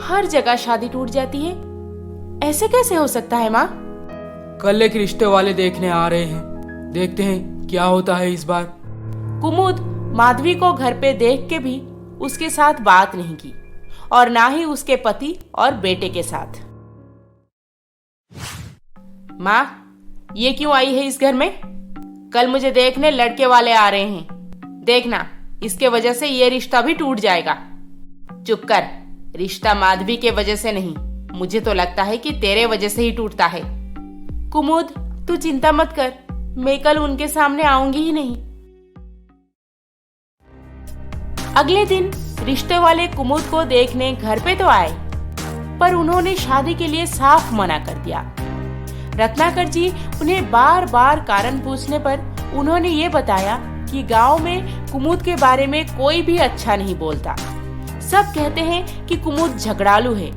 हर जगह शादी टूट जाती है, ऐसे कैसे हो सकता है माँ? कल एक रिश्ते वाले देखने आ रहे हैं, देखते हैं क्या होता है इस बार। कुमुद माधवी को घर पे देख के भी उसके साथ बात नहीं की और ना ही उसके पति और बेटे के साथ। माँ, ये क्यों आई है इस घर में? कल मुझे देखने लड़के वाले आ रहे हैं, देखना इसके वजह से ये रिश्ता भी टूट जाएगा। चुप कर, रिश्ता माधवी के वजह से नहीं, मुझे तो लगता है कि तेरे वजह से ही टूटता है। कुमुद, तू चिंता मत कर, मैं कल उनके सामने आऊंगी ही नहीं। अगले दिन रिश्ते वाले कुमुद को देखने घर पे तो आए, पर उन्होंने शादी के लिए साफ मना कर दिया। रत्नाकर जी उन्हें बार बार कारण पूछने पर उन्होंने ये बताया कि गांव में कुमुद के बारे में कोई भी अच्छा नहीं बोलता। सब कहते हैं कि कुमुद झगड़ालू है,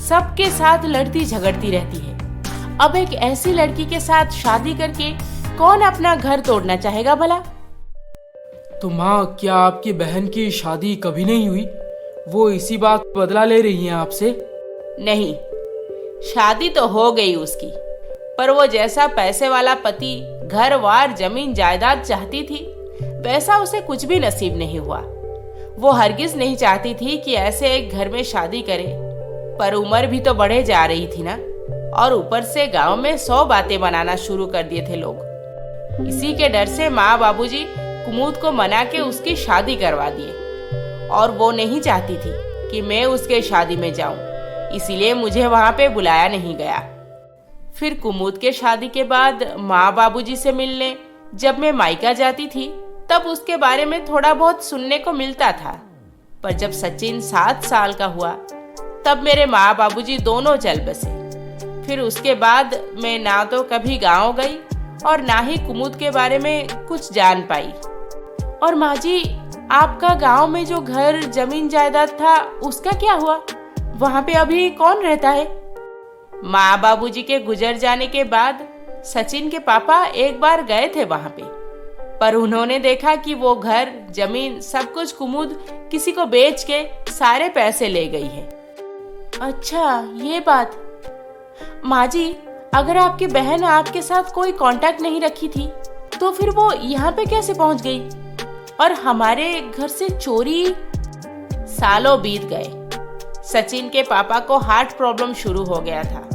सबके साथ लड़ती झगड़ती रहती है। अब एक ऐसी लड़की के साथ शादी करके कौन अपना घर तोड़ना चाहेगा भला? तो माँ, क्या आपकी बहन की शादी कभी नहीं हुई? वो इसी बात बदला ले रही हैं आपसे? नहीं, शादी तो हो गई उसकी, पर वो जैसा पैसे वाला पति घर वार जमीन जायदाद चाहती थी वैसा उसे कुछ भी नसीब नहीं हुआ। वो हरगिज नहीं चाहती थी कि ऐसे एक घर में शादी करे, पर उम्र भी तो बढ़े जा रही थी ना, और ऊपर से गांव में 100 बातें बनाना शुरू कर दिए थे लोग। इसी के डर से माँ बाबूजी कुमुद को मना के उसकी शादी करवा दिए और वो नहीं चाहती थी कि मैं उसके शादी में जाऊं, इसीलिए मुझे वहां पे बुलाया नहीं गया। फिर कुमुद के शादी के बाद माँ बाबूजी से मिलने जब मैं मायका जाती थी तब उसके बारे में थोड़ा बहुत सुनने को मिलता था। पर जब सचिन 7 साल का हुआ तब मेरे माँ बाबूजी दोनों चल बसे। फिर उसके बाद मैं ना तो कभी गांव गई और ना ही कुमुद के बारे में कुछ जान पाई। और माँ जी, आपका गांव में जो घर जमीन जायदाद था उसका क्या हुआ? वहां पे अभी कौन रहता है? माँ बाबूजी के गुजर जाने के बाद सचिन के पापा एक बार गए थे वहां पे, पर उन्होंने देखा कि वो घर जमीन सब कुछ कुमुद किसी को बेच के सारे पैसे ले गई है। अच्छा, ये बात। माँ जी, अगर आपकी बहन आपके साथ कोई कांटेक्ट नहीं रखी थी तो फिर वो यहाँ पे कैसे पहुंच गई? और हमारे घर से चोरी? सालों बीत गए। सचिन के पापा को हार्ट प्रॉब्लम शुरू हो गया था।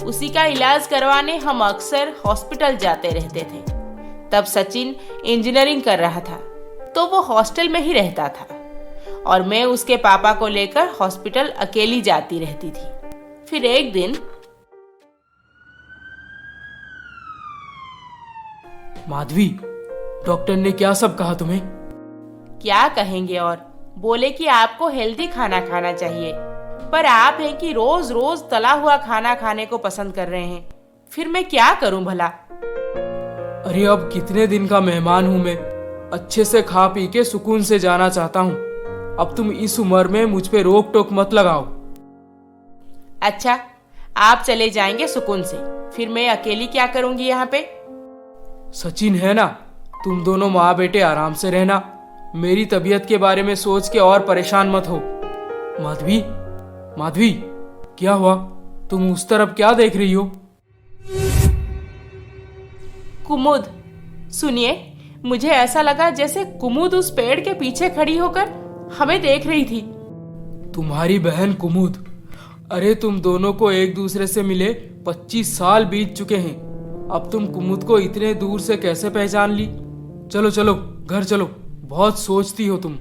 उसी का इलाज करवाने हम अक्सर हॉस्पिटल जाते रहते थे। तब सचिन इंजीनियरिंग कर रहा था तो वो हॉस्टल में ही रहता था और मैं उसके पापा को लेकर हॉस्पिटल अकेली जाती रहती थी। फिर एक दिन, माधवी, डॉक्टर ने क्या सब कहा तुम्हें? क्या कहेंगे, और बोले कि आपको हेल्दी खाना खाना चाहिए, पर आप हैं कि रोज रोज तला हुआ खाना खाने को पसंद कर रहे हैं। फिर मैं क्या करूं भला? अरे अब कितने दिन का मेहमान हूं मैं, अच्छे से खा पी के सुकून से जाना चाहता हूं। अब तुम इस उम्र में मुझ पे रोक टोक मत लगाओ। अच्छा, आप चले जाएंगे सुकून से, फिर मैं अकेली क्या करूंगी यहाँ पे? सचिन है ना, तुम दोनों माँ बेटे आराम से रहना। मेरी तबीयत के बारे में सोच के और परेशान मत हो। माधवी, माधवी, क्या हुआ? तुम उस तरफ क्या देख रही हो? कुमुद, सुनिए, मुझे ऐसा लगा जैसे कुमुद उस पेड़ के पीछे खड़ी होकर हमें देख रही थी। तुम्हारी बहन कुमुद? अरे तुम दोनों को एक दूसरे से मिले 25 साल बीत चुके हैं। अब तुम कुमुद को इतने दूर से कैसे पहचान ली? चलो चलो घर चलो, बहुत सोचती हो तुम।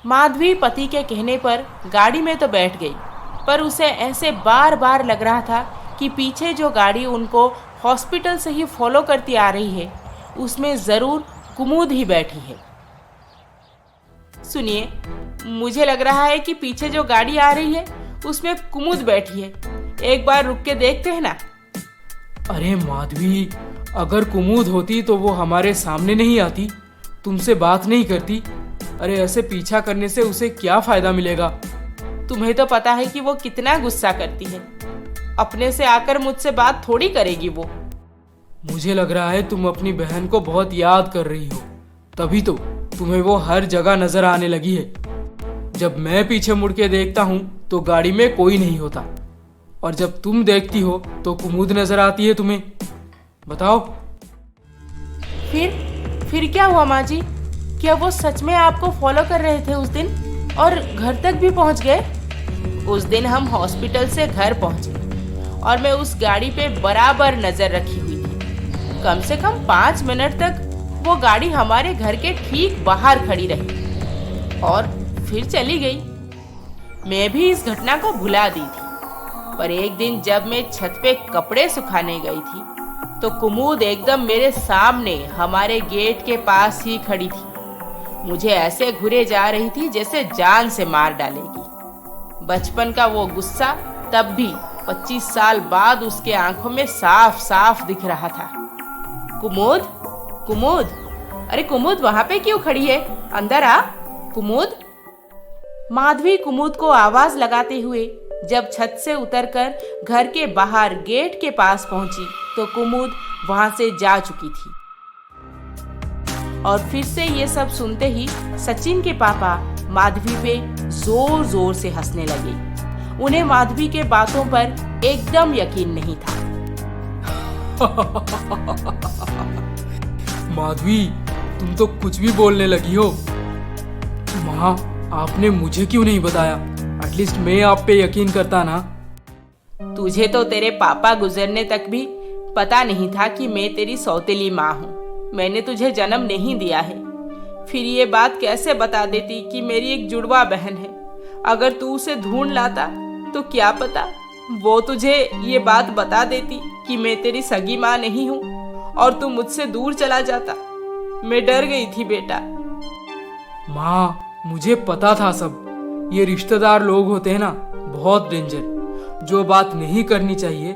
माधवी पति के कहने पर गाड़ी में तो बैठ गई, पर उसे ऐसे बार बार लग रहा था कि पीछे जो गाड़ी उनको हॉस्पिटल से ही फॉलो करती आ रही है उसमें जरूर कुमुद ही बैठी है। सुनिए, मुझे लग रहा है कि पीछे जो गाड़ी आ रही है उसमें कुमुद बैठी है। एक बार रुक के देखते हैं ना। अरे माधवी, अगर कुमुद होती तो वो हमारे सामने नहीं आती, तुमसे बात नहीं करती। अरे ऐसे पीछा करने से उसे क्या फायदा मिलेगा? तुम्हें तो पता है कि वो कितना गुस्सा करती है। अपने से आकर मुझसे बात थोड़ी करेगी वो। मुझे लग रहा है तुम अपनी बहन को बहुत याद कर रही हो, तभी तो तुम्हें वो हर जगह नजर आने लगी है। जब मैं पीछे मुड़ के देखता हूँ तो गाड़ी में कोई नहीं होता, और जब तुम देखती हो तो कुमुद नजर आती है तुम्हें। बताओ। फिर क्या हुआ माँ जी? क्या वो सच में आपको फॉलो कर रहे थे उस दिन और घर तक भी पहुंच गए? उस दिन हम हॉस्पिटल से घर पहुंचे और मैं उस गाड़ी पे बराबर नजर रखी हुई थी। कम से कम 5 मिनट तक वो गाड़ी हमारे घर के ठीक बाहर खड़ी रही और फिर चली गई। मैं भी इस घटना को भुला दी थी, पर एक दिन जब मैं छत पे कपड़े सुखाने गई थी तो कुमुद एकदम मेरे सामने हमारे गेट के पास ही खड़ी थी। मुझे ऐसे घुरे जा रही थी जैसे जान से मार डालेगी। बचपन का वो गुस्सा तब भी 25 साल बाद उसके आंखों में साफ साफ दिख रहा था। कुमुद, कुमुद, अरे कुमुद, वहां पे क्यों खड़ी है? अंदर आ कुमुद। माधवी कुमुद को आवाज लगाते हुए जब छत से उतरकर घर के बाहर गेट के पास पहुंची तो कुमुद वहां से जा चुकी थी। और फिर से ये सब सुनते ही सचिन के पापा माधवी पे जोर जोर से हंसने लगे। उन्हें माधवी के बातों पर एकदम यकीन नहीं था। माधवी, तुम तो कुछ भी बोलने लगी हो। माँ, आपने मुझे क्यों नहीं बताया? एटलीस्ट मैं आप पे यकीन करता ना। तुझे तो तेरे पापा गुजरने तक भी पता नहीं था कि मैं तेरी सौतेली माँ हूँ। मैंने तुझे जन्म नहीं दिया है, फिर ये बात कैसे बता देती कि मेरी एक जुड़वा बहन है। अगर तू उसे ढूंढ लाता तो क्या पता वो तुझे ये बात बता देती कि मैं तेरी सगी माँ नहीं हूँ और तू मुझसे दूर चला जाता। मैं डर गई थी बेटा। माँ, मुझे पता था सब। ये रिश्तेदार लोग होते हैं ना, बहुत डेंजर। जो बात नहीं करनी चाहिए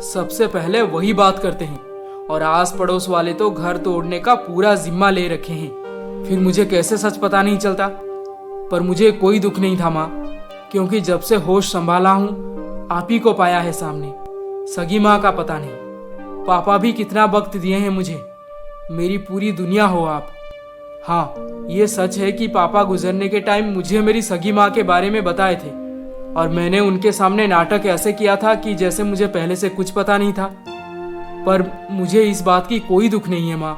सबसे पहले वही बात करते हैं, और आस पड़ोस वाले तो घर तोड़ने का पूरा जिम्मा ले रखे हैं। फिर मुझे कैसे सच पता नहीं चलता। पर मुझे कोई दुख नहीं था माँ, क्योंकि जब से होश संभाला हूँ आप ही को पाया है सामने। सगी माँ का पता नहीं। पापा भी कितना वक्त दिए हैं मुझे। मेरी पूरी दुनिया हो आप। हाँ, ये सच है कि पापा गुजरने के टाइम मुझे मेरी सगी माँ के बारे में बताए थे, और मैंने उनके सामने नाटक ऐसे किया था कि जैसे मुझे पहले से कुछ पता नहीं था। पर मुझे इस बात की कोई दुख नहीं है माँ।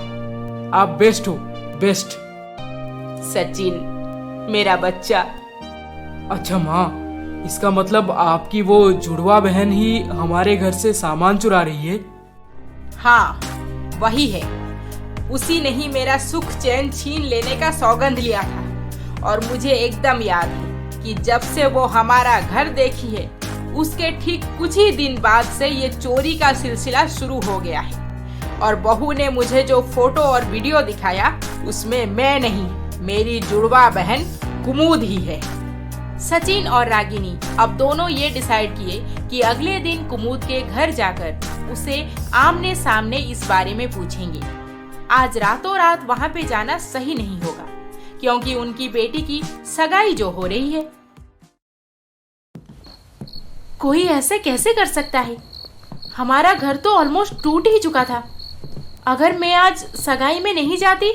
आप बेस्ट हो, बेस्ट। सचिन, मेरा बच्चा। अच्छा माँ, इसका मतलब आपकी वो जुड़वा बहन ही हमारे घर से सामान चुरा रही है? हाँ, वही है। उसी ने ही मेरा सुख चैन छीन लेने का सौगंध लिया था। और मुझे एकदम याद है कि जब से वो हमारा घर देखी है उसके ठीक कुछ ही दिन बाद से ये चोरी का सिलसिला शुरू हो गया है। और बहू ने मुझे जो फोटो और वीडियो दिखाया उसमें मैं नहीं, मेरी जुड़वा बहन कुमुद ही है। सचिन और रागिनी अब दोनों ये डिसाइड किए कि अगले दिन कुमुद के घर जाकर उसे आमने सामने इस बारे में पूछेंगे। आज रातों रात वहाँ पे जाना सही नहीं होगा, क्योंकि उनकी बेटी की सगाई जो हो रही है। कोई ऐसे कैसे कर सकता है? हमारा घर तो ऑलमोस्ट टूट ही चुका था। अगर मैं आज सगाई में नहीं जाती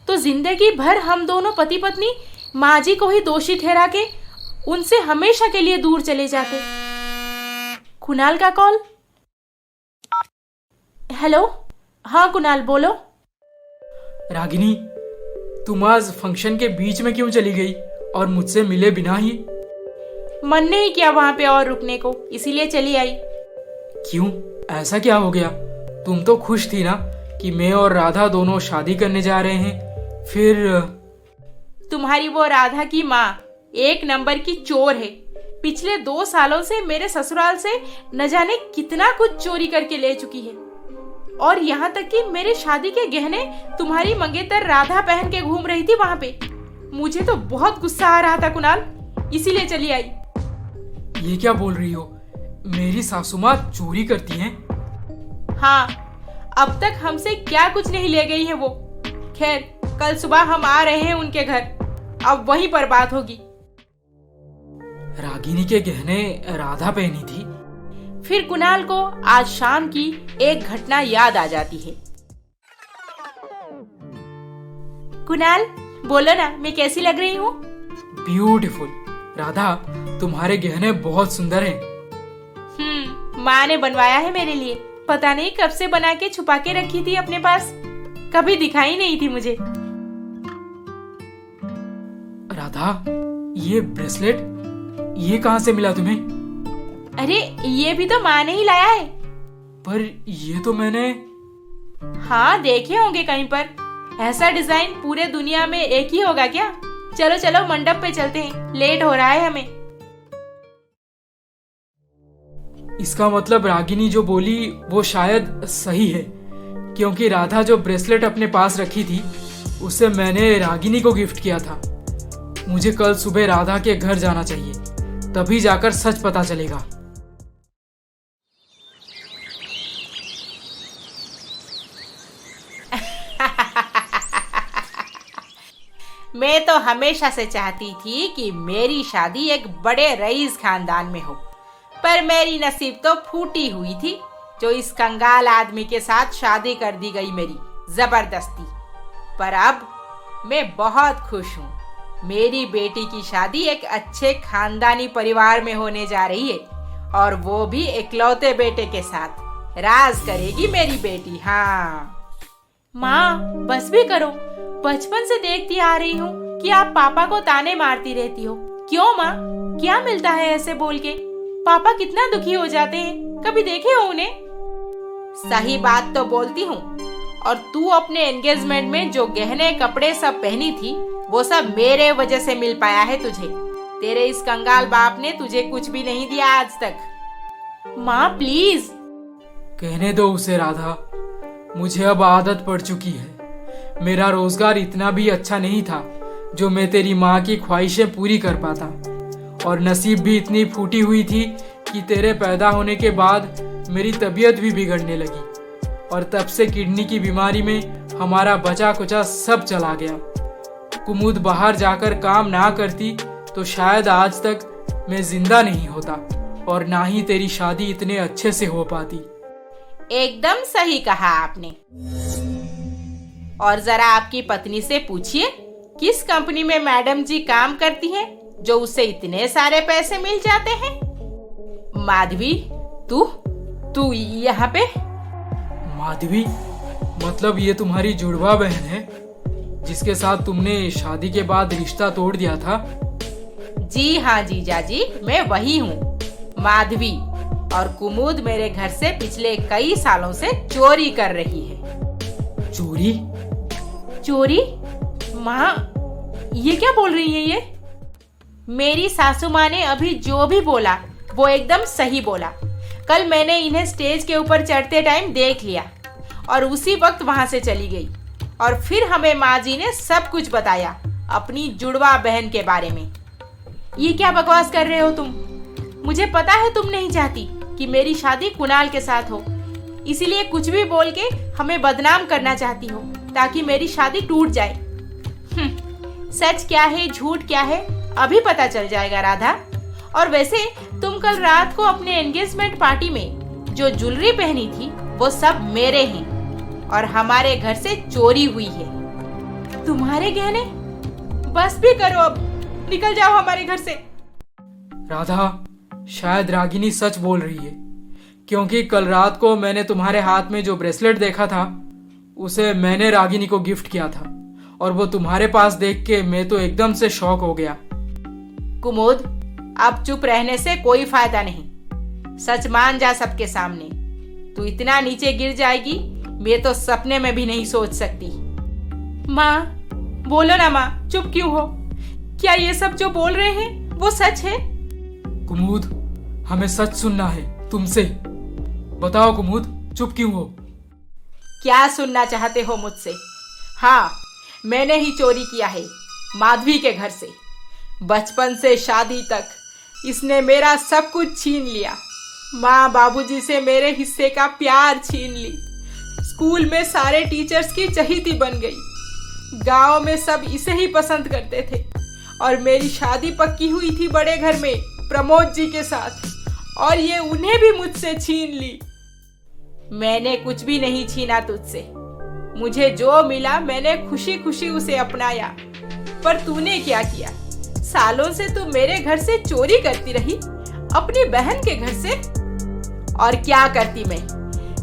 तो जिंदगी भर हम दोनों पति पत्नी माँ जी को ही दोषी ठहरा के उनसे हमेशा के लिए दूर चले जाते। कुणाल का कॉल। हेलो, हाँ कुणाल बोलो। रागिनी, तुम आज फंक्शन के बीच में क्यों चली गई और मुझसे मिले बिना ही? मन नहीं किया वहां पे और रुकने को, इसीलिए चली आई। क्यों, ऐसा क्या हो गया? तुम तो खुश थी ना कि मैं और राधा दोनों शादी करने जा रहे हैं। फिर तुम्हारी वो राधा की माँ एक नंबर की चोर है। पिछले 2 सालों से मेरे ससुराल से न जाने कितना कुछ चोरी करके ले चुकी है, और यहाँ तक कि मेरे शादी के गहने तुम्हारी मंगेतर राधा पहन के घूम रही थी वहां पे। मुझे तो बहुत गुस्सा आ रहा था कुणाल, इसीलिए चली आई। ये क्या बोल रही हो? मेरी सासू माँ चोरी करती हैं? हाँ, अब तक हमसे क्या कुछ नहीं ले गई है वो। खैर, कल सुबह हम आ रहे हैं उनके घर, अब वहीं पर बात होगी। रागिनी के गहने राधा पहनी थी? फिर कुणाल को आज शाम की एक घटना याद आ जाती है। कुणाल बोलो ना, मैं कैसी लग रही हूँ? ब्यूटीफुल। राधा, तुम्हारे गहने बहुत सुंदर हैं। माँ ने बनवाया है मेरे लिए। पता नहीं कब से बना के छुपा के रखी थी अपने पास, कभी दिखाई नहीं थी मुझे। राधा, ये ब्रेसलेट ये कहाँ से मिला तुम्हें? अरे ये भी तो माँ ने ही लाया है। पर ये तो मैंने हाँ देखे होंगे कहीं पर। ऐसा डिजाइन पूरे दुनिया में एक ही होगा क्या? चलो चलो मंडप पे चलते हैं, लेट हो रहा है हमें। इसका मतलब रागिनी जो बोली वो शायद सही है, क्योंकि राधा जो ब्रेसलेट अपने पास रखी थी उसे मैंने रागिनी को गिफ्ट किया था। मुझे कल सुबह राधा के घर जाना चाहिए, तभी जाकर सच पता चलेगा। मैं तो हमेशा से चाहती थी कि मेरी शादी एक बड़े रईस खानदान में हो, पर मेरी नसीब तो फूटी हुई थी जो इस कंगाल आदमी के साथ शादी कर दी गई मेरी जबरदस्ती। पर अब मैं बहुत खुश हूँ। मेरी बेटी की शादी एक अच्छे खानदानी परिवार में होने जा रही है, और वो भी इकलौते बेटे के साथ। राज करेगी मेरी बेटी। हाँ माँ बस भी करो, बचपन से देखती आ रही हूँ कि आप पापा को ताने मारती रहती हो। क्यों माँ, क्या मिलता है ऐसे बोल के? पापा कितना दुखी हो जाते हैं, कभी देखे हो उन्हें? सही बात तो बोलती हूँ, और तू अपने एंगेजमेंट में जो गहने कपड़े सब पहनी थी वो सब मेरे वजह से मिल पाया है तुझे। तेरे इस कंगाल बाप ने तुझे कुछ भी नहीं दिया आज तक। माँ प्लीज। कहने दो उसे राधा, मुझे अब आदत पड़ चुकी है। मेरा रोजगार इतना भी अच्छा नहीं था जो मैं तेरी माँ की ख्वाहिशें पूरी कर पाता, और नसीब भी इतनी फूटी हुई थी कि तेरे पैदा होने के बाद मेरी तबीयत भी बिगड़ने लगी, और तब से किडनी की बीमारी में हमारा बचा कुचा सब चला गया। कुमुद बाहर जाकर काम ना करती तो शायद आज तक मैं जिंदा नहीं होता, और ना ही तेरी शादी इतने अच्छे से हो पाती। एकदम सही कहा आपने। और जरा आपकी पत्नी से पूछिए किस कंपनी में मैडम जी काम करती हैं जो उससे इतने सारे पैसे मिल जाते हैं। माधवी, तू यहाँ पे? माधवी मतलब ये तुम्हारी जुड़वा बहन है जिसके साथ तुमने शादी के बाद रिश्ता तोड़ दिया था? जी हाँ जीजा जी, मैं वही हूँ माधवी। और कुमुद मेरे घर से पिछले कई सालों से चोरी कर रही है। चोरी? चोरी? माँ ये क्या बोल रही है ये? मेरी सासू माँ ने अभी जो भी बोला वो एकदम सही बोला। कल मैंने इन्हें स्टेज के ऊपर चढ़ते टाइम देख लिया और उसी वक्त वहां से चली गई, और फिर हमें माँ जी ने सब कुछ बताया अपनी जुड़वा बहन के बारे में। ये क्या बकवास कर रहे हो तुम? मुझे पता है तुम नहीं चाहती कि मेरी शादी कुणाल के साथ हो, इसीलिए कुछ भी बोल के हमें बदनाम करना चाहती हो ताकि मेरी शादी टूट जाए। सच क्या है झूठ क्या है अभी पता चल जाएगा राधा। और वैसे तुम कल रात को अपने एंगेजमेंट पार्टी में जो ज्वेलरी पहनी थी वो सब मेरे हैं और हमारे घर से चोरी हुई है। तुम्हारे गहने? बस भी करो, अब निकल जाओ हमारे घर से। राधा, शायद रागिनी सच बोल रही है, क्योंकि कल रात को मैंने तुम्हारे हाथ में जो ब्रेसलेट देखा था उसे मैंने रागिनी को गिफ्ट किया था, और वो तुम्हारे पास देख के मैं तो एकदम से शॉक हो गया। कुमुद, अब चुप रहने से कोई फायदा नहीं। सच मान जा सबके सामने। तू इतना नीचे गिर जाएगी मैं तो सपने में भी नहीं सोच सकती। माँ बोलो ना माँ, चुप क्यों हो? क्या ये सब जो बोल रहे हैं वो सच है? कुमुद, हमें सच सुनना है तुमसे। बताओ कुमुद, चुप क्यों हो? क्या सुनना चाहते हो मुझसे? हाँ, मैंने ही चोरी किया है माधवी के घर से। बचपन से शादी तक इसने मेरा सब कुछ छीन लिया। माँ बाबूजी से मेरे हिस्से का प्यार छीन ली। स्कूल में सारे टीचर्स की चहेती बन गई। गांव में सब इसे ही पसंद करते थे, और मेरी शादी पक्की हुई थी बड़े घर में प्रमोद जी के साथ, और ये उन्हें भी मुझसे छीन ली। मैंने कुछ भी नहीं छीना तुझसे। मुझे जो मिला मैंने खुशी खुशी उसे अपनाया। पर तूने क्या किया? सालों से तू मेरे घर से चोरी करती रही, अपनी बहन के घर से। और क्या करती मैं?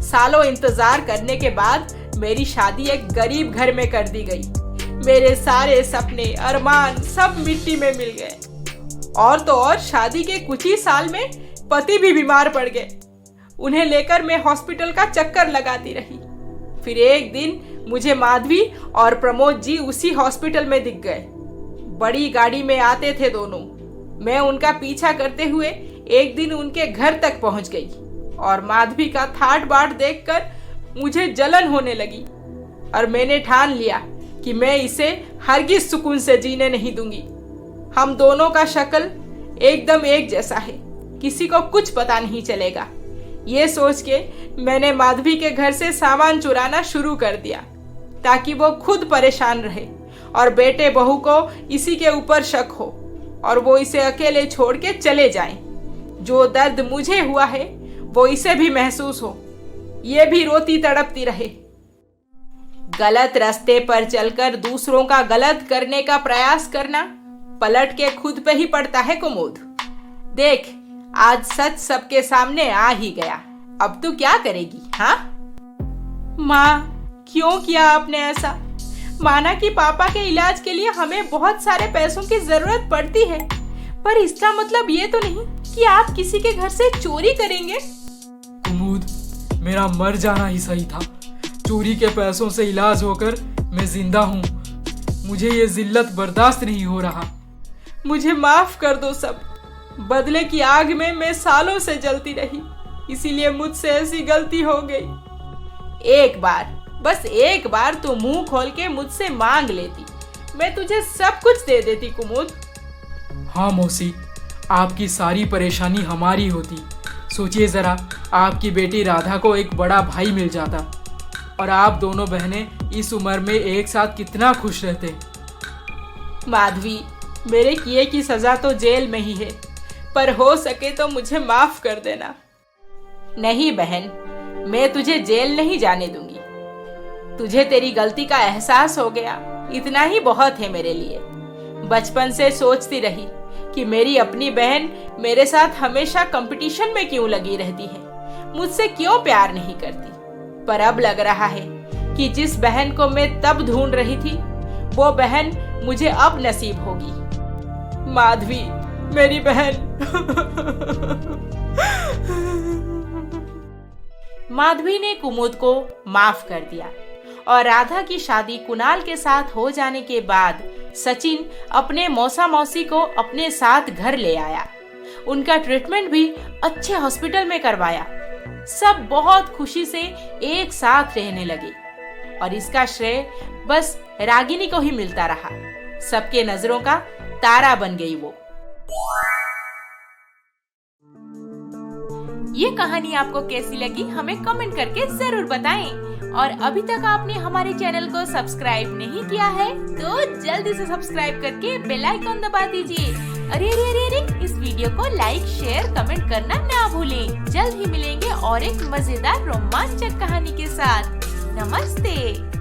सालों इंतजार करने के बाद मेरी शादी एक गरीब घर में कर दी गई। मेरे सारे सपने अरमान सब मिट्टी में मिल गए। और तो और शादी के कुछ ही साल में पति भी बीमार पड़ गए। उन्हें लेकर मैं हॉस्पिटल का चक्कर लगाती रही। फिर एक दिन मुझे माधवी और प्रमोद जी उसी हॉस्पिटल में दिख गए। बड़ी गाड़ी में आते थे दोनों। मैं उनका पीछा करते हुए एक दिन उनके घर तक पहुंच गई, और माधवी का ठाट बाट देखकर मुझे जलन होने लगी, और मैंने ठान लिया कि मैं इसे हरगिज सुकून से जीने नहीं दूंगी। हम दोनों का शक्ल एकदम एक जैसा है, किसी को कुछ पता नहीं चलेगा। ये सोच के मैंने माधवी के घर से सामान चुराना शुरू कर दिया ताकि वो खुद परेशान रहे और बेटे बहू को इसी के ऊपर शक हो और वो इसे अकेले छोड़ के चले जाएं। जो दर्द मुझे हुआ है वो इसे भी महसूस हो, ये भी रोती तड़पती रहे। गलत रास्ते पर चलकर दूसरों का गलत करने का प्रयास करना पलट के खुद पे ही पड़ता है कुमुद। देख, आज सच सबके सामने आ ही गया। अब तू क्या करेगी? हाँ माँ, क्यों किया आपने ऐसा? माना कि पापा के इलाज के लिए हमें बहुत सारे पैसों की जरूरत पड़ती है, पर इसका मतलब ये तो नहीं कि आप किसी के घर से चोरी करेंगे। कुमुद, मेरा मर जाना ही सही था। चोरी के पैसों से इलाज होकर मैं जिंदा हूँ। मुझे ये जिल्लत बर्दाश्त नहीं हो रहा। मुझे माफ कर दो सब। बदले की आग में मैं सालों से जलती रही, इसीलिए मुझसे ऐसी गलती हो गई। एक बार, बस एक बार तू मुंह खोल के मुझसे मांग लेती, मैं तुझे सब कुछ दे देती कुमुद। हाँ मौसी, आपकी सारी परेशानी हमारी होती। सोचिए जरा, आपकी बेटी राधा को एक बड़ा भाई मिल जाता और आप दोनों बहनें इस उम्र में एक साथ कितना खुश रहते। माधवी, मेरे किए की सजा तो जेल में ही है, पर हो सके तो मुझे माफ कर देना। नहीं बहन, मैं तुझे जेल नहीं जाने दूंगी। तुझे तेरी गलती का एहसास हो गया, इतना ही बहुत है मेरे लिए। बचपन से सोचती रही कि मेरी अपनी बहन मेरे साथ हमेशा कंपटीशन में क्यों लगी रहती है, मुझसे क्यों प्यार नहीं करती। पर अब लग रहा है कि जिस बहन को मैं तब ढूंढ रही थी, वो बहन मुझे अब नसीब होगी। माधवी, मेरी बहन। माधवी ने कुमुद को माफ कर दिया और राधा की शादी कुणाल के साथ हो जाने के बाद सचिन अपने मौसा मौसी को अपने साथ घर ले आया। उनका ट्रीटमेंट भी अच्छे हॉस्पिटल में करवाया। सब बहुत खुशी से एक साथ रहने लगे और इसका श्रेय बस रागिनी को ही मिलता रहा। सबके नजरों का तारा बन गई वो। ये कहानी आपको कैसी लगी हमें कमेंट करके जरूर बताएं। और अभी तक आपने हमारे चैनल को सब्सक्राइब नहीं किया है तो जल्दी से सब्सक्राइब करके बेल आइकन दबा दीजिए। अरे अरे अरे अरे, इस वीडियो को लाइक, शेयर, कमेंट करना ना भूलें। जल्द ही मिलेंगे और एक मजेदार रोमांचक कहानी के साथ। नमस्ते।